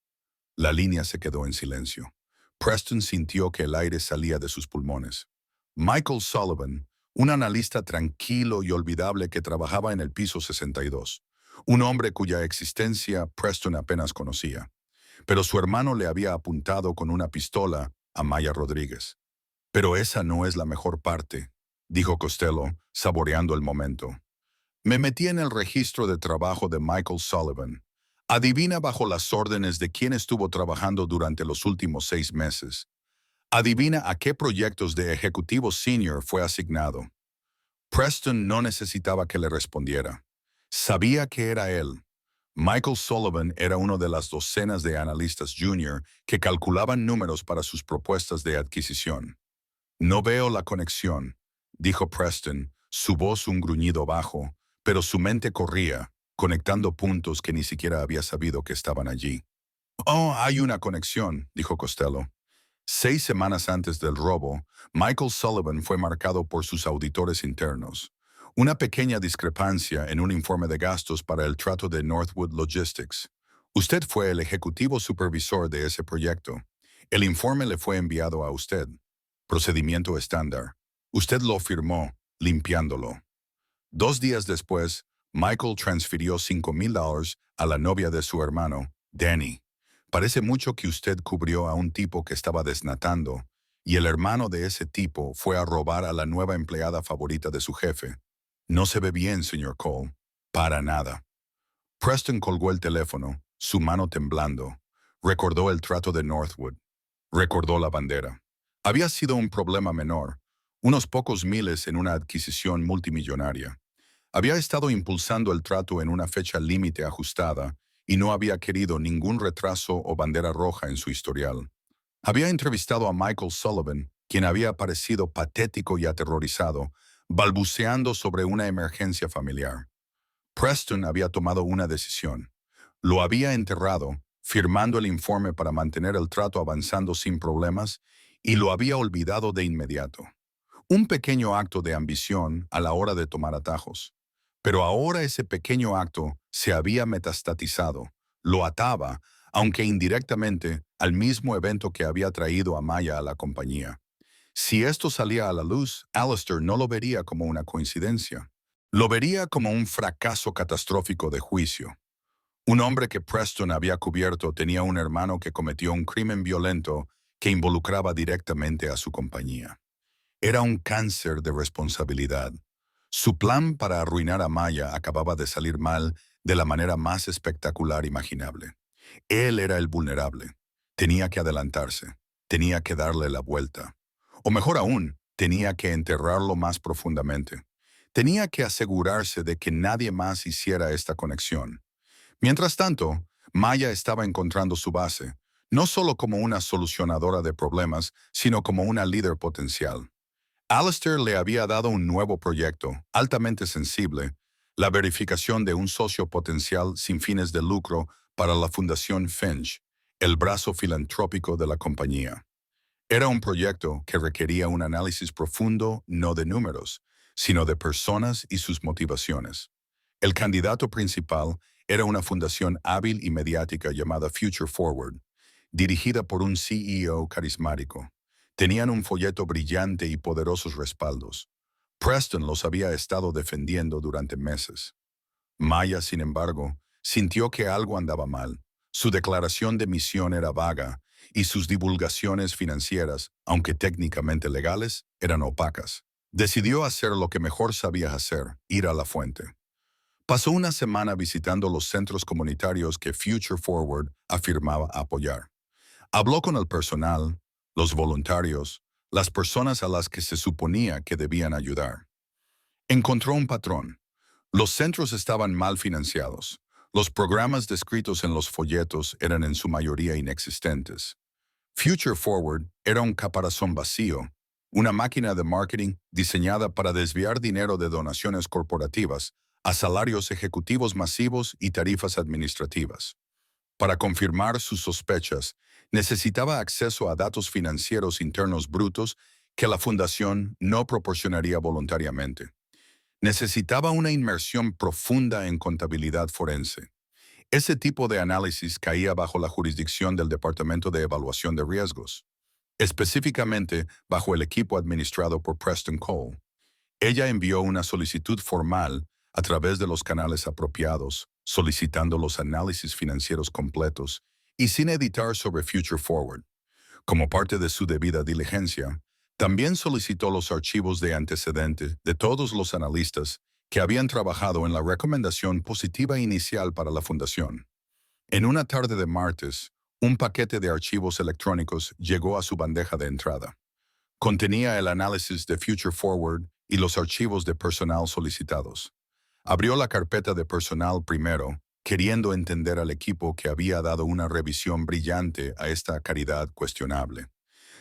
La línea se quedó en silencio. Preston sintió que el aire salía de sus pulmones. Michael Sullivan, un analista tranquilo y olvidable que trabajaba en el piso 62. Un hombre cuya existencia Preston apenas conocía. Pero su hermano le había apuntado con una pistola a Maya Rodríguez. Pero esa no es la mejor parte, dijo Costello, saboreando el momento. Me metí en el registro de trabajo de Michael Sullivan. Adivina bajo las órdenes de quién estuvo trabajando durante los últimos 6 meses. Adivina a qué proyectos de ejecutivo senior fue asignado. Preston no necesitaba que le respondiera. Sabía que era él. Michael Sullivan era uno de las docenas de analistas junior que calculaban números para sus propuestas de adquisición. No veo la conexión, dijo Preston, su voz un gruñido bajo, pero su mente corría, conectando puntos que ni siquiera había sabido que estaban allí. Oh, hay una conexión, dijo Costello. 6 semanas antes del robo, Michael Sullivan fue marcado por sus auditores internos. Una pequeña discrepancia en un informe de gastos para el trato de Northwood Logistics. Usted fue el ejecutivo supervisor de ese proyecto. El informe le fue enviado a usted. Procedimiento estándar. Usted lo firmó, limpiándolo. 2 días después, Michael transfirió $5,000 a la novia de su hermano, Danny. Parece mucho que usted cubrió a un tipo que estaba desnatando, y el hermano de ese tipo fue a robar a la nueva empleada favorita de su jefe. No se ve bien, señor Cole. Para nada. Preston colgó el teléfono, su mano temblando. Recordó el trato de Northwood. Recordó la bandera. Había sido un problema menor, unos pocos miles en una adquisición multimillonaria. Había estado impulsando el trato en una fecha límite ajustada y no había querido ningún retraso o bandera roja en su historial. Había entrevistado a Michael Sullivan, quien había parecido patético y aterrorizado, balbuceando sobre una emergencia familiar. Preston había tomado una decisión. Lo había enterrado, firmando el informe para mantener el trato avanzando sin problemas, y lo había olvidado de inmediato. Un pequeño acto de ambición a la hora de tomar atajos. Pero ahora ese pequeño acto se había metastatizado, lo ataba, aunque indirectamente, al mismo evento que había traído a Maya a la compañía. Si esto salía a la luz, Alistair no lo vería como una coincidencia. Lo vería como un fracaso catastrófico de juicio. Un hombre que Preston había cubierto tenía un hermano que cometió un crimen violento que involucraba directamente a su compañía. Era un cáncer de responsabilidad. Su plan para arruinar a Maya acababa de salir mal de la manera más espectacular imaginable. Él era el vulnerable. Tenía que adelantarse. Tenía que darle la vuelta. O mejor aún, tenía que enterrarlo más profundamente. Tenía que asegurarse de que nadie más hiciera esta conexión. Mientras tanto, Maya estaba encontrando su base, no solo como una solucionadora de problemas, sino como una líder potencial. Alistair le había dado un nuevo proyecto, altamente sensible, la verificación de un socio potencial sin fines de lucro para la Fundación Finch, el brazo filantrópico de la compañía. Era un proyecto que requería un análisis profundo no de números, sino de personas y sus motivaciones. El candidato principal era una fundación hábil y mediática llamada Future Forward, dirigida por un CEO carismático. Tenían un folleto brillante y poderosos respaldos. Preston los había estado defendiendo durante meses. Maya, sin embargo, sintió que algo andaba mal. Su declaración de misión era vaga y sus divulgaciones financieras, aunque técnicamente legales, eran opacas. Decidió hacer lo que mejor sabía hacer, ir a la fuente. Pasó una semana visitando los centros comunitarios que Future Forward afirmaba apoyar. Habló con el personal, los voluntarios, las personas a las que se suponía que debían ayudar. Encontró un patrón. Los centros estaban mal financiados. Los programas descritos en los folletos eran en su mayoría inexistentes. Future Forward era un caparazón vacío, una máquina de marketing diseñada para desviar dinero de donaciones corporativas a salarios ejecutivos masivos y tarifas administrativas. Para confirmar sus sospechas, necesitaba acceso a datos financieros internos brutos que la fundación no proporcionaría voluntariamente. Necesitaba una inmersión profunda en contabilidad forense. Ese tipo de análisis caía bajo la jurisdicción del Departamento de Evaluación de Riesgos, específicamente bajo el equipo administrado por Preston Cole. Ella envió una solicitud formal a través de los canales apropiados, solicitando los análisis financieros completos y sin editar sobre Future Forward. Como parte de su debida diligencia, también solicitó los archivos de antecedentes de todos los analistas que habían trabajado en la recomendación positiva inicial para la fundación. En una tarde de martes, un paquete de archivos electrónicos llegó a su bandeja de entrada. Contenía el análisis de Future Forward y los archivos de personal solicitados. Abrió la carpeta de personal primero, queriendo entender al equipo que había dado una revisión brillante a esta caridad cuestionable.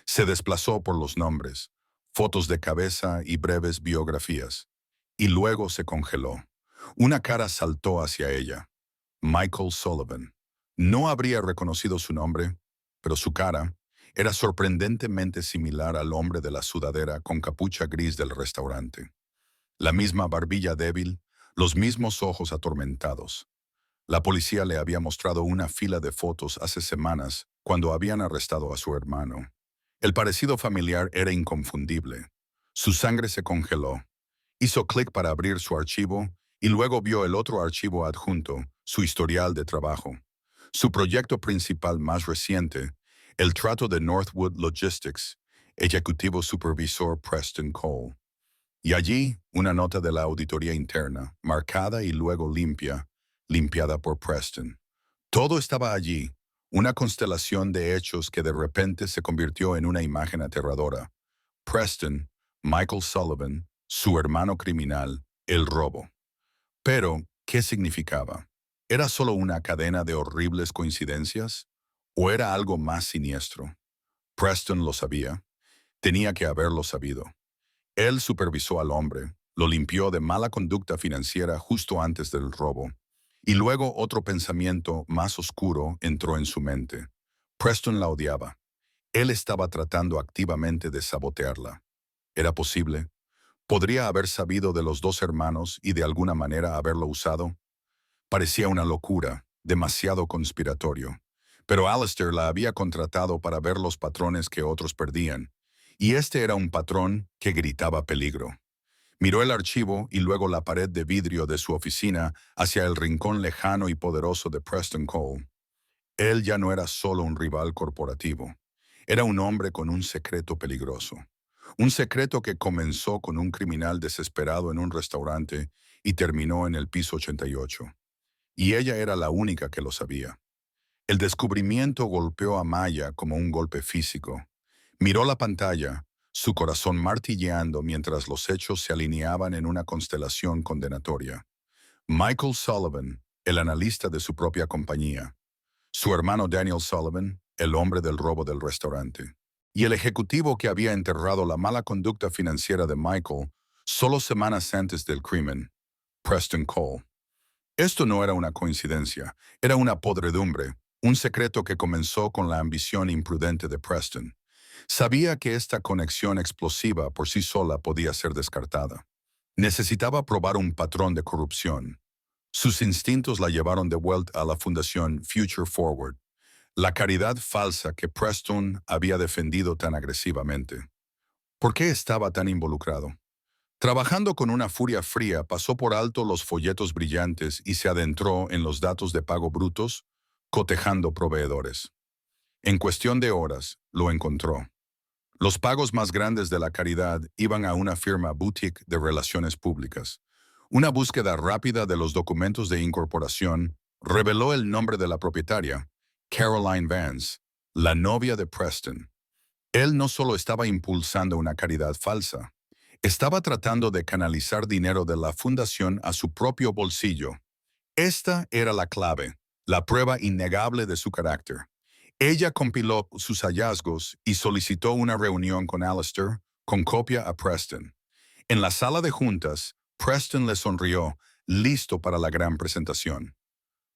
Se desplazó por los nombres, fotos de cabeza y breves biografías. Y luego se congeló. Una cara saltó hacia ella. Michael Sullivan. No habría reconocido su nombre, pero su cara era sorprendentemente similar al hombre de la sudadera con capucha gris del restaurante. La misma barbilla débil, los mismos ojos atormentados. La policía le había mostrado una fila de fotos hace semanas cuando habían arrestado a su hermano. El parecido familiar era inconfundible. Su sangre se congeló. Hizo clic para abrir su archivo y luego vio el otro archivo adjunto, su historial de trabajo. Su proyecto principal más reciente, el trato de Northwood Logistics, ejecutivo supervisor Preston Cole. Y allí, una nota de la auditoría interna, marcada y luego limpia, limpiada por Preston. Todo estaba allí, una constelación de hechos que de repente se convirtió en una imagen aterradora. Preston, Michael Sullivan, su hermano criminal, el robo. Pero, ¿qué significaba? ¿Era solo una cadena de horribles coincidencias? ¿O era algo más siniestro? Preston lo sabía. Tenía que haberlo sabido. Él supervisó al hombre, lo limpió de mala conducta financiera justo antes del robo. Y luego otro pensamiento más oscuro entró en su mente. Preston la odiaba. Él estaba tratando activamente de sabotearla. ¿Era posible? ¿Podría haber sabido de los dos hermanos y de alguna manera haberlo usado? Parecía una locura, demasiado conspiratorio. Pero Alistair la había contratado para ver los patrones que otros perdían, y este era un patrón que gritaba peligro. Miró el archivo y luego la pared de vidrio de su oficina hacia el rincón lejano y poderoso de Preston Cole. Él ya no era solo un rival corporativo. Era un hombre con un secreto peligroso. Un secreto que comenzó con un criminal desesperado en un restaurante y terminó en el piso 88. Y ella era la única que lo sabía. El descubrimiento golpeó a Maya como un golpe físico. Miró la pantalla, su corazón martilleando mientras los hechos se alineaban en una constelación condenatoria. Michael Sullivan, el analista de su propia compañía. Su hermano Daniel Sullivan, el hombre del robo del restaurante. Y el ejecutivo que había enterrado la mala conducta financiera de Michael solo semanas antes del crimen, Preston Cole. Esto no era una coincidencia, era una podredumbre, un secreto que comenzó con la ambición imprudente de Preston. Sabía que esta conexión explosiva por sí sola podía ser descartada. Necesitaba probar un patrón de corrupción. Sus instintos la llevaron de vuelta a la fundación Future Forward, la caridad falsa que Preston había defendido tan agresivamente. ¿Por qué estaba tan involucrado? Trabajando con una furia fría, pasó por alto los folletos brillantes y se adentró en los datos de pago brutos, cotejando proveedores. En cuestión de horas, lo encontró. Los pagos más grandes de la caridad iban a una firma boutique de relaciones públicas. Una búsqueda rápida de los documentos de incorporación reveló el nombre de la propietaria, Caroline Vance, la novia de Preston. Él no solo estaba impulsando una caridad falsa, estaba tratando de canalizar dinero de la fundación a su propio bolsillo. Esta era la clave, la prueba innegable de su carácter. Ella compiló sus hallazgos y solicitó una reunión con Alistair, con copia a Preston. En la sala de juntas, Preston le sonrió, listo para la gran presentación.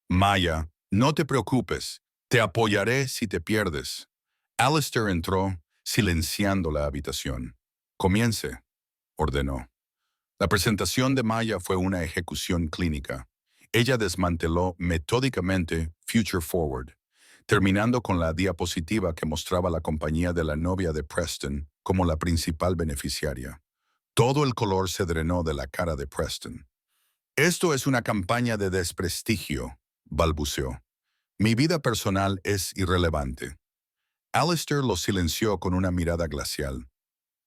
Maya, no te preocupes, te apoyaré si te pierdes. Alistair entró, silenciando la habitación. Comience, ordenó. La presentación de Maya fue una ejecución clínica. Ella desmanteló metódicamente Future Forward, terminando con la diapositiva que mostraba la compañía de la novia de Preston como la principal beneficiaria. Todo el color se drenó de la cara de Preston. Esto es una campaña de desprestigio, balbuceó. Mi vida personal es irrelevante. Alistair lo silenció con una mirada glacial.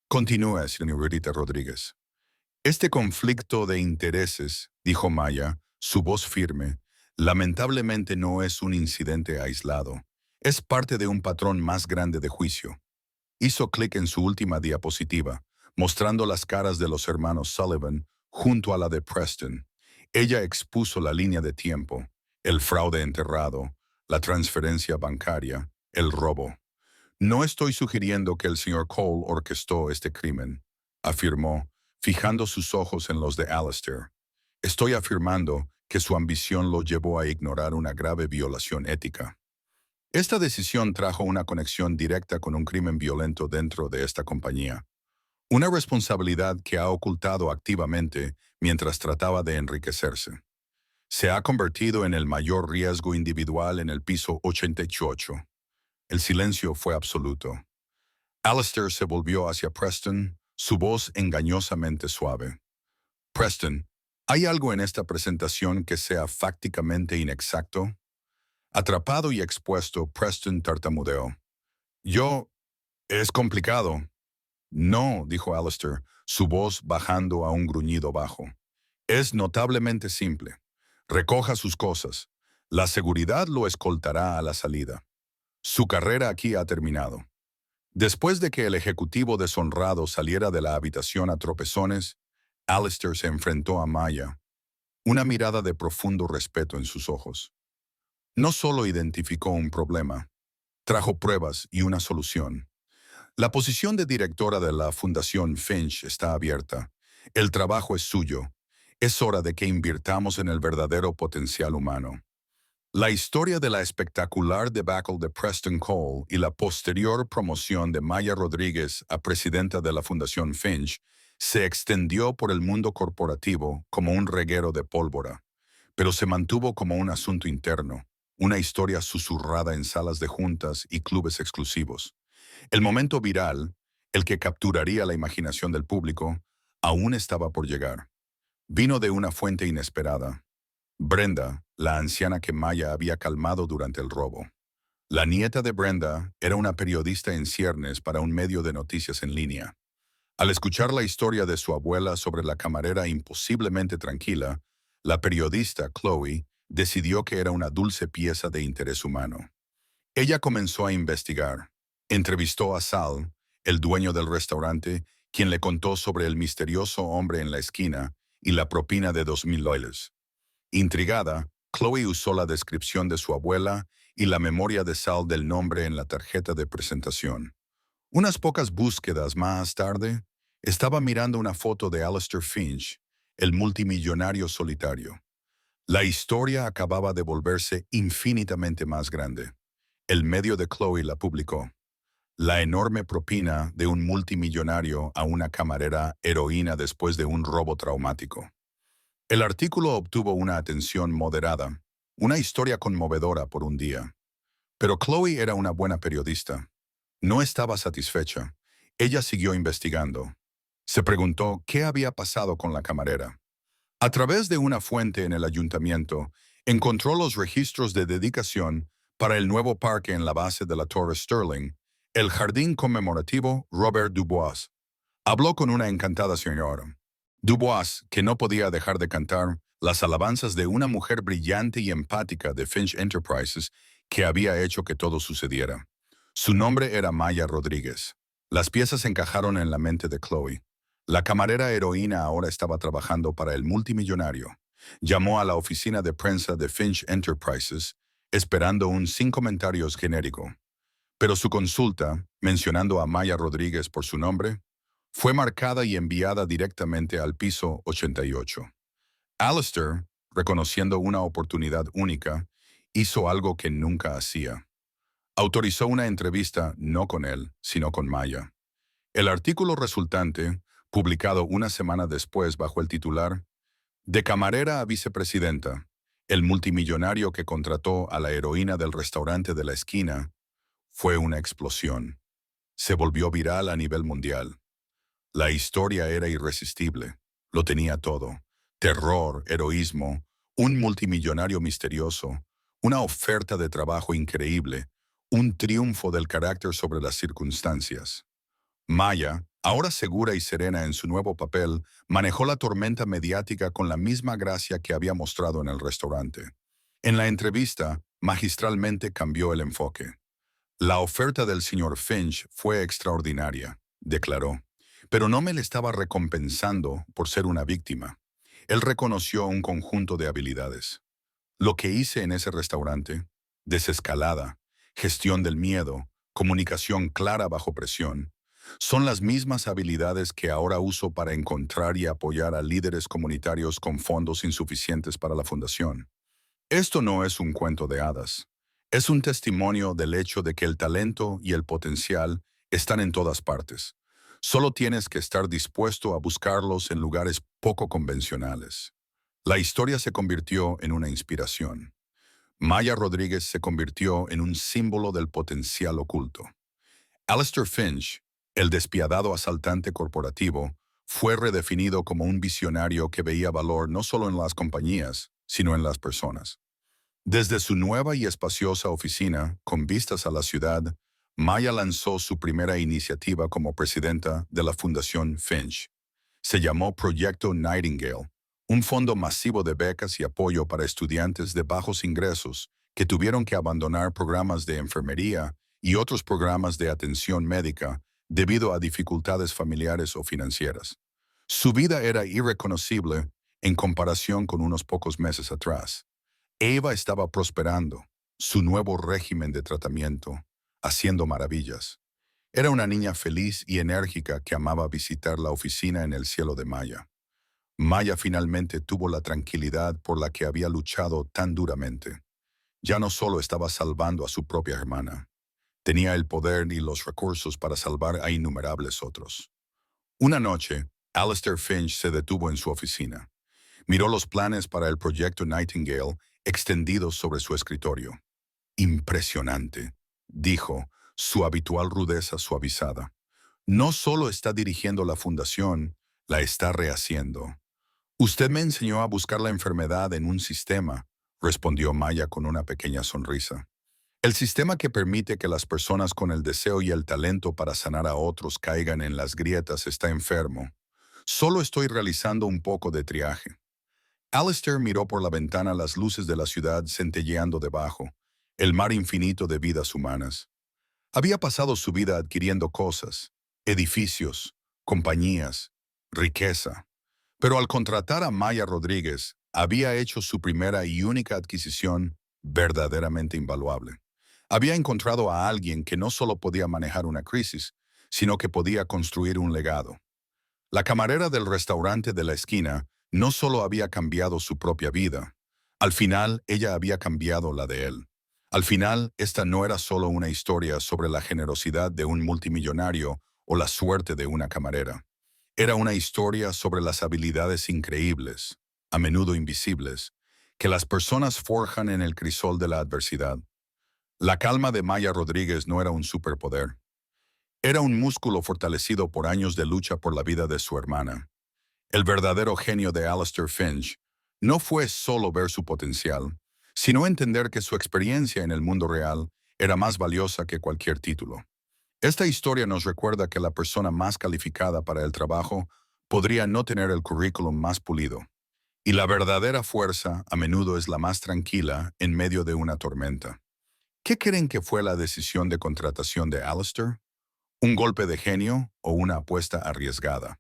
Continúa, señorita Rodríguez. Este conflicto de intereses, dijo Maya, su voz firme, lamentablemente no es un incidente aislado. Es parte de un patrón más grande de juicio. Hizo clic en su última diapositiva, mostrando las caras de los hermanos Sullivan junto a la de Preston. Ella expuso la línea de tiempo, el fraude enterrado, la transferencia bancaria, el robo. No estoy sugiriendo que el señor Cole orquestó este crimen, afirmó, fijando sus ojos en los de Alistair. Estoy afirmando que su ambición lo llevó a ignorar una grave violación ética. Esta decisión trajo una conexión directa con un crimen violento dentro de esta compañía. Una responsabilidad que ha ocultado activamente mientras trataba de enriquecerse. Se ha convertido en el mayor riesgo individual en el piso 88. El silencio fue absoluto. Alistair se volvió hacia Preston, su voz engañosamente suave. Preston, ¿hay algo en esta presentación que sea fácticamente inexacto? Atrapado y expuesto, Preston tartamudeó. Es complicado. No, dijo Alistair, su voz bajando a un gruñido bajo. Es notablemente simple. Recoja sus cosas. La seguridad lo escoltará a la salida. Su carrera aquí ha terminado. Después de que el ejecutivo deshonrado saliera de la habitación a tropezones, Alistair se enfrentó a Maya, una mirada de profundo respeto en sus ojos. No solo identificó un problema, trajo pruebas y una solución. La posición de directora de la Fundación Finch está abierta. El trabajo es suyo. Es hora de que invirtamos en el verdadero potencial humano. La historia de la espectacular debacle de Preston Cole y la posterior promoción de Maya Rodríguez a presidenta de la Fundación Finch se extendió por el mundo corporativo como un reguero de pólvora, pero se mantuvo como un asunto interno, una historia susurrada en salas de juntas y clubes exclusivos. El momento viral, el que capturaría la imaginación del público, aún estaba por llegar. Vino de una fuente inesperada. Brenda, la anciana que Maya había calmado durante el robo. La nieta de Brenda era una periodista en ciernes para un medio de noticias en línea. Al escuchar la historia de su abuela sobre la camarera imposiblemente tranquila, la periodista Chloe decidió que era una dulce pieza de interés humano. Ella comenzó a investigar. Entrevistó a Sal, el dueño del restaurante, quien le contó sobre el misterioso hombre en la esquina y la propina de $2,000. Intrigada, Chloe usó la descripción de su abuela y la memoria de Sal del nombre en la tarjeta de presentación. Unas pocas búsquedas más tarde, estaba mirando una foto de Alistair Finch, el multimillonario solitario. La historia acababa de volverse infinitamente más grande. El medio de Chloe la publicó. La enorme propina de un multimillonario a una camarera heroína después de un robo traumático. El artículo obtuvo una atención moderada, una historia conmovedora por un día. Pero Chloe era una buena periodista. No estaba satisfecha. Ella siguió investigando. Se preguntó qué había pasado con la camarera. A través de una fuente en el ayuntamiento, encontró los registros de dedicación para el nuevo parque en la base de la Torre Sterling, el jardín conmemorativo Robert Dubois. Habló con una encantada señora. Dubois, que no podía dejar de cantar las alabanzas de una mujer brillante y empática de Finch Enterprises que había hecho que todo sucediera. Su nombre era Maya Rodríguez. Las piezas encajaron en la mente de Chloe. La camarera heroína ahora estaba trabajando para el multimillonario. Llamó a la oficina de prensa de Finch Enterprises, esperando un sin comentarios genérico. Pero su consulta, mencionando a Maya Rodríguez por su nombre, fue marcada y enviada directamente al piso 88. Alistair, reconociendo una oportunidad única, hizo algo que nunca hacía. Autorizó una entrevista no con él, sino con Maya. El artículo resultante, publicado una semana después bajo el titular De camarera a vicepresidenta, el multimillonario que contrató a la heroína del restaurante de la esquina, fue una explosión. Se volvió viral a nivel mundial. La historia era irresistible. Lo tenía todo. Terror, heroísmo, un multimillonario misterioso, una oferta de trabajo increíble, un triunfo del carácter sobre las circunstancias. Maya, ahora segura y serena en su nuevo papel, manejó la tormenta mediática con la misma gracia que había mostrado en el restaurante. En la entrevista, magistralmente cambió el enfoque. La oferta del señor Finch fue extraordinaria, declaró, pero no me le estaba recompensando por ser una víctima. Él reconoció un conjunto de habilidades. Lo que hice en ese restaurante, desescalada, gestión del miedo, comunicación clara bajo presión, son las mismas habilidades que ahora uso para encontrar y apoyar a líderes comunitarios con fondos insuficientes para la fundación. Esto no es un cuento de hadas. Es un testimonio del hecho de que el talento y el potencial están en todas partes. Solo tienes que estar dispuesto a buscarlos en lugares poco convencionales. La historia se convirtió en una inspiración. Maya Rodríguez se convirtió en un símbolo del potencial oculto. Alistair Finch, el despiadado asaltante corporativo, fue redefinido como un visionario que veía valor no solo en las compañías, sino en las personas. Desde su nueva y espaciosa oficina, con vistas a la ciudad, Maya lanzó su primera iniciativa como presidenta de la Fundación Finch. Se llamó Proyecto Nightingale, un fondo masivo de becas y apoyo para estudiantes de bajos ingresos que tuvieron que abandonar programas de enfermería y otros programas de atención médica debido a dificultades familiares o financieras. Su vida era irreconocible en comparación con unos pocos meses atrás. Eva estaba prosperando, su nuevo régimen de tratamiento, haciendo maravillas. Era una niña feliz y enérgica que amaba visitar la oficina en el cielo de Maya. Maya finalmente tuvo la tranquilidad por la que había luchado tan duramente. Ya no solo estaba salvando a su propia hermana, tenía el poder y los recursos para salvar a innumerables otros. Una noche, Alistair Finch se detuvo en su oficina. Miró los planes para el proyecto Nightingale extendidos sobre su escritorio. Impresionante, dijo, su habitual rudeza suavizada. No solo está dirigiendo la fundación, la está rehaciendo. Usted me enseñó a buscar la enfermedad en un sistema, respondió Maya con una pequeña sonrisa. El sistema que permite que las personas con el deseo y el talento para sanar a otros caigan en las grietas está enfermo. Solo estoy realizando un poco de triaje. Alistair miró por la ventana las luces de la ciudad centelleando debajo, el mar infinito de vidas humanas. Había pasado su vida adquiriendo cosas, edificios, compañías, riqueza. Pero al contratar a Maya Rodríguez, había hecho su primera y única adquisición verdaderamente invaluable. Había encontrado a alguien que no solo podía manejar una crisis, sino que podía construir un legado. La camarera del restaurante de la esquina no solo había cambiado su propia vida, al final ella había cambiado la de él. Al final, esta no era solo una historia sobre la generosidad de un multimillonario o la suerte de una camarera. Era una historia sobre las habilidades increíbles, a menudo invisibles, que las personas forjan en el crisol de la adversidad. La calma de Maya Rodríguez no era un superpoder. Era un músculo fortalecido por años de lucha por la vida de su hermana. El verdadero genio de Alistair Finch no fue solo ver su potencial, sino entender que su experiencia en el mundo real era más valiosa que cualquier título. Esta historia nos recuerda que la persona más calificada para el trabajo podría no tener el currículum más pulido, y la verdadera fuerza a menudo es la más tranquila en medio de una tormenta. ¿Qué creen que fue la decisión de contratación de Alistair? ¿Un golpe de genio o una apuesta arriesgada?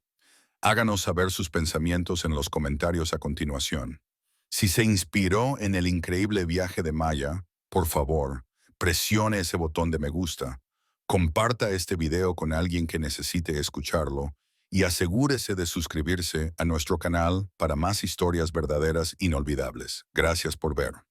Háganos saber sus pensamientos en los comentarios a continuación. Si se inspiró en el increíble viaje de Maya, por favor, presione ese botón de me gusta, comparta este video con alguien que necesite escucharlo y asegúrese de suscribirse a nuestro canal para más historias verdaderas inolvidables. Gracias por ver.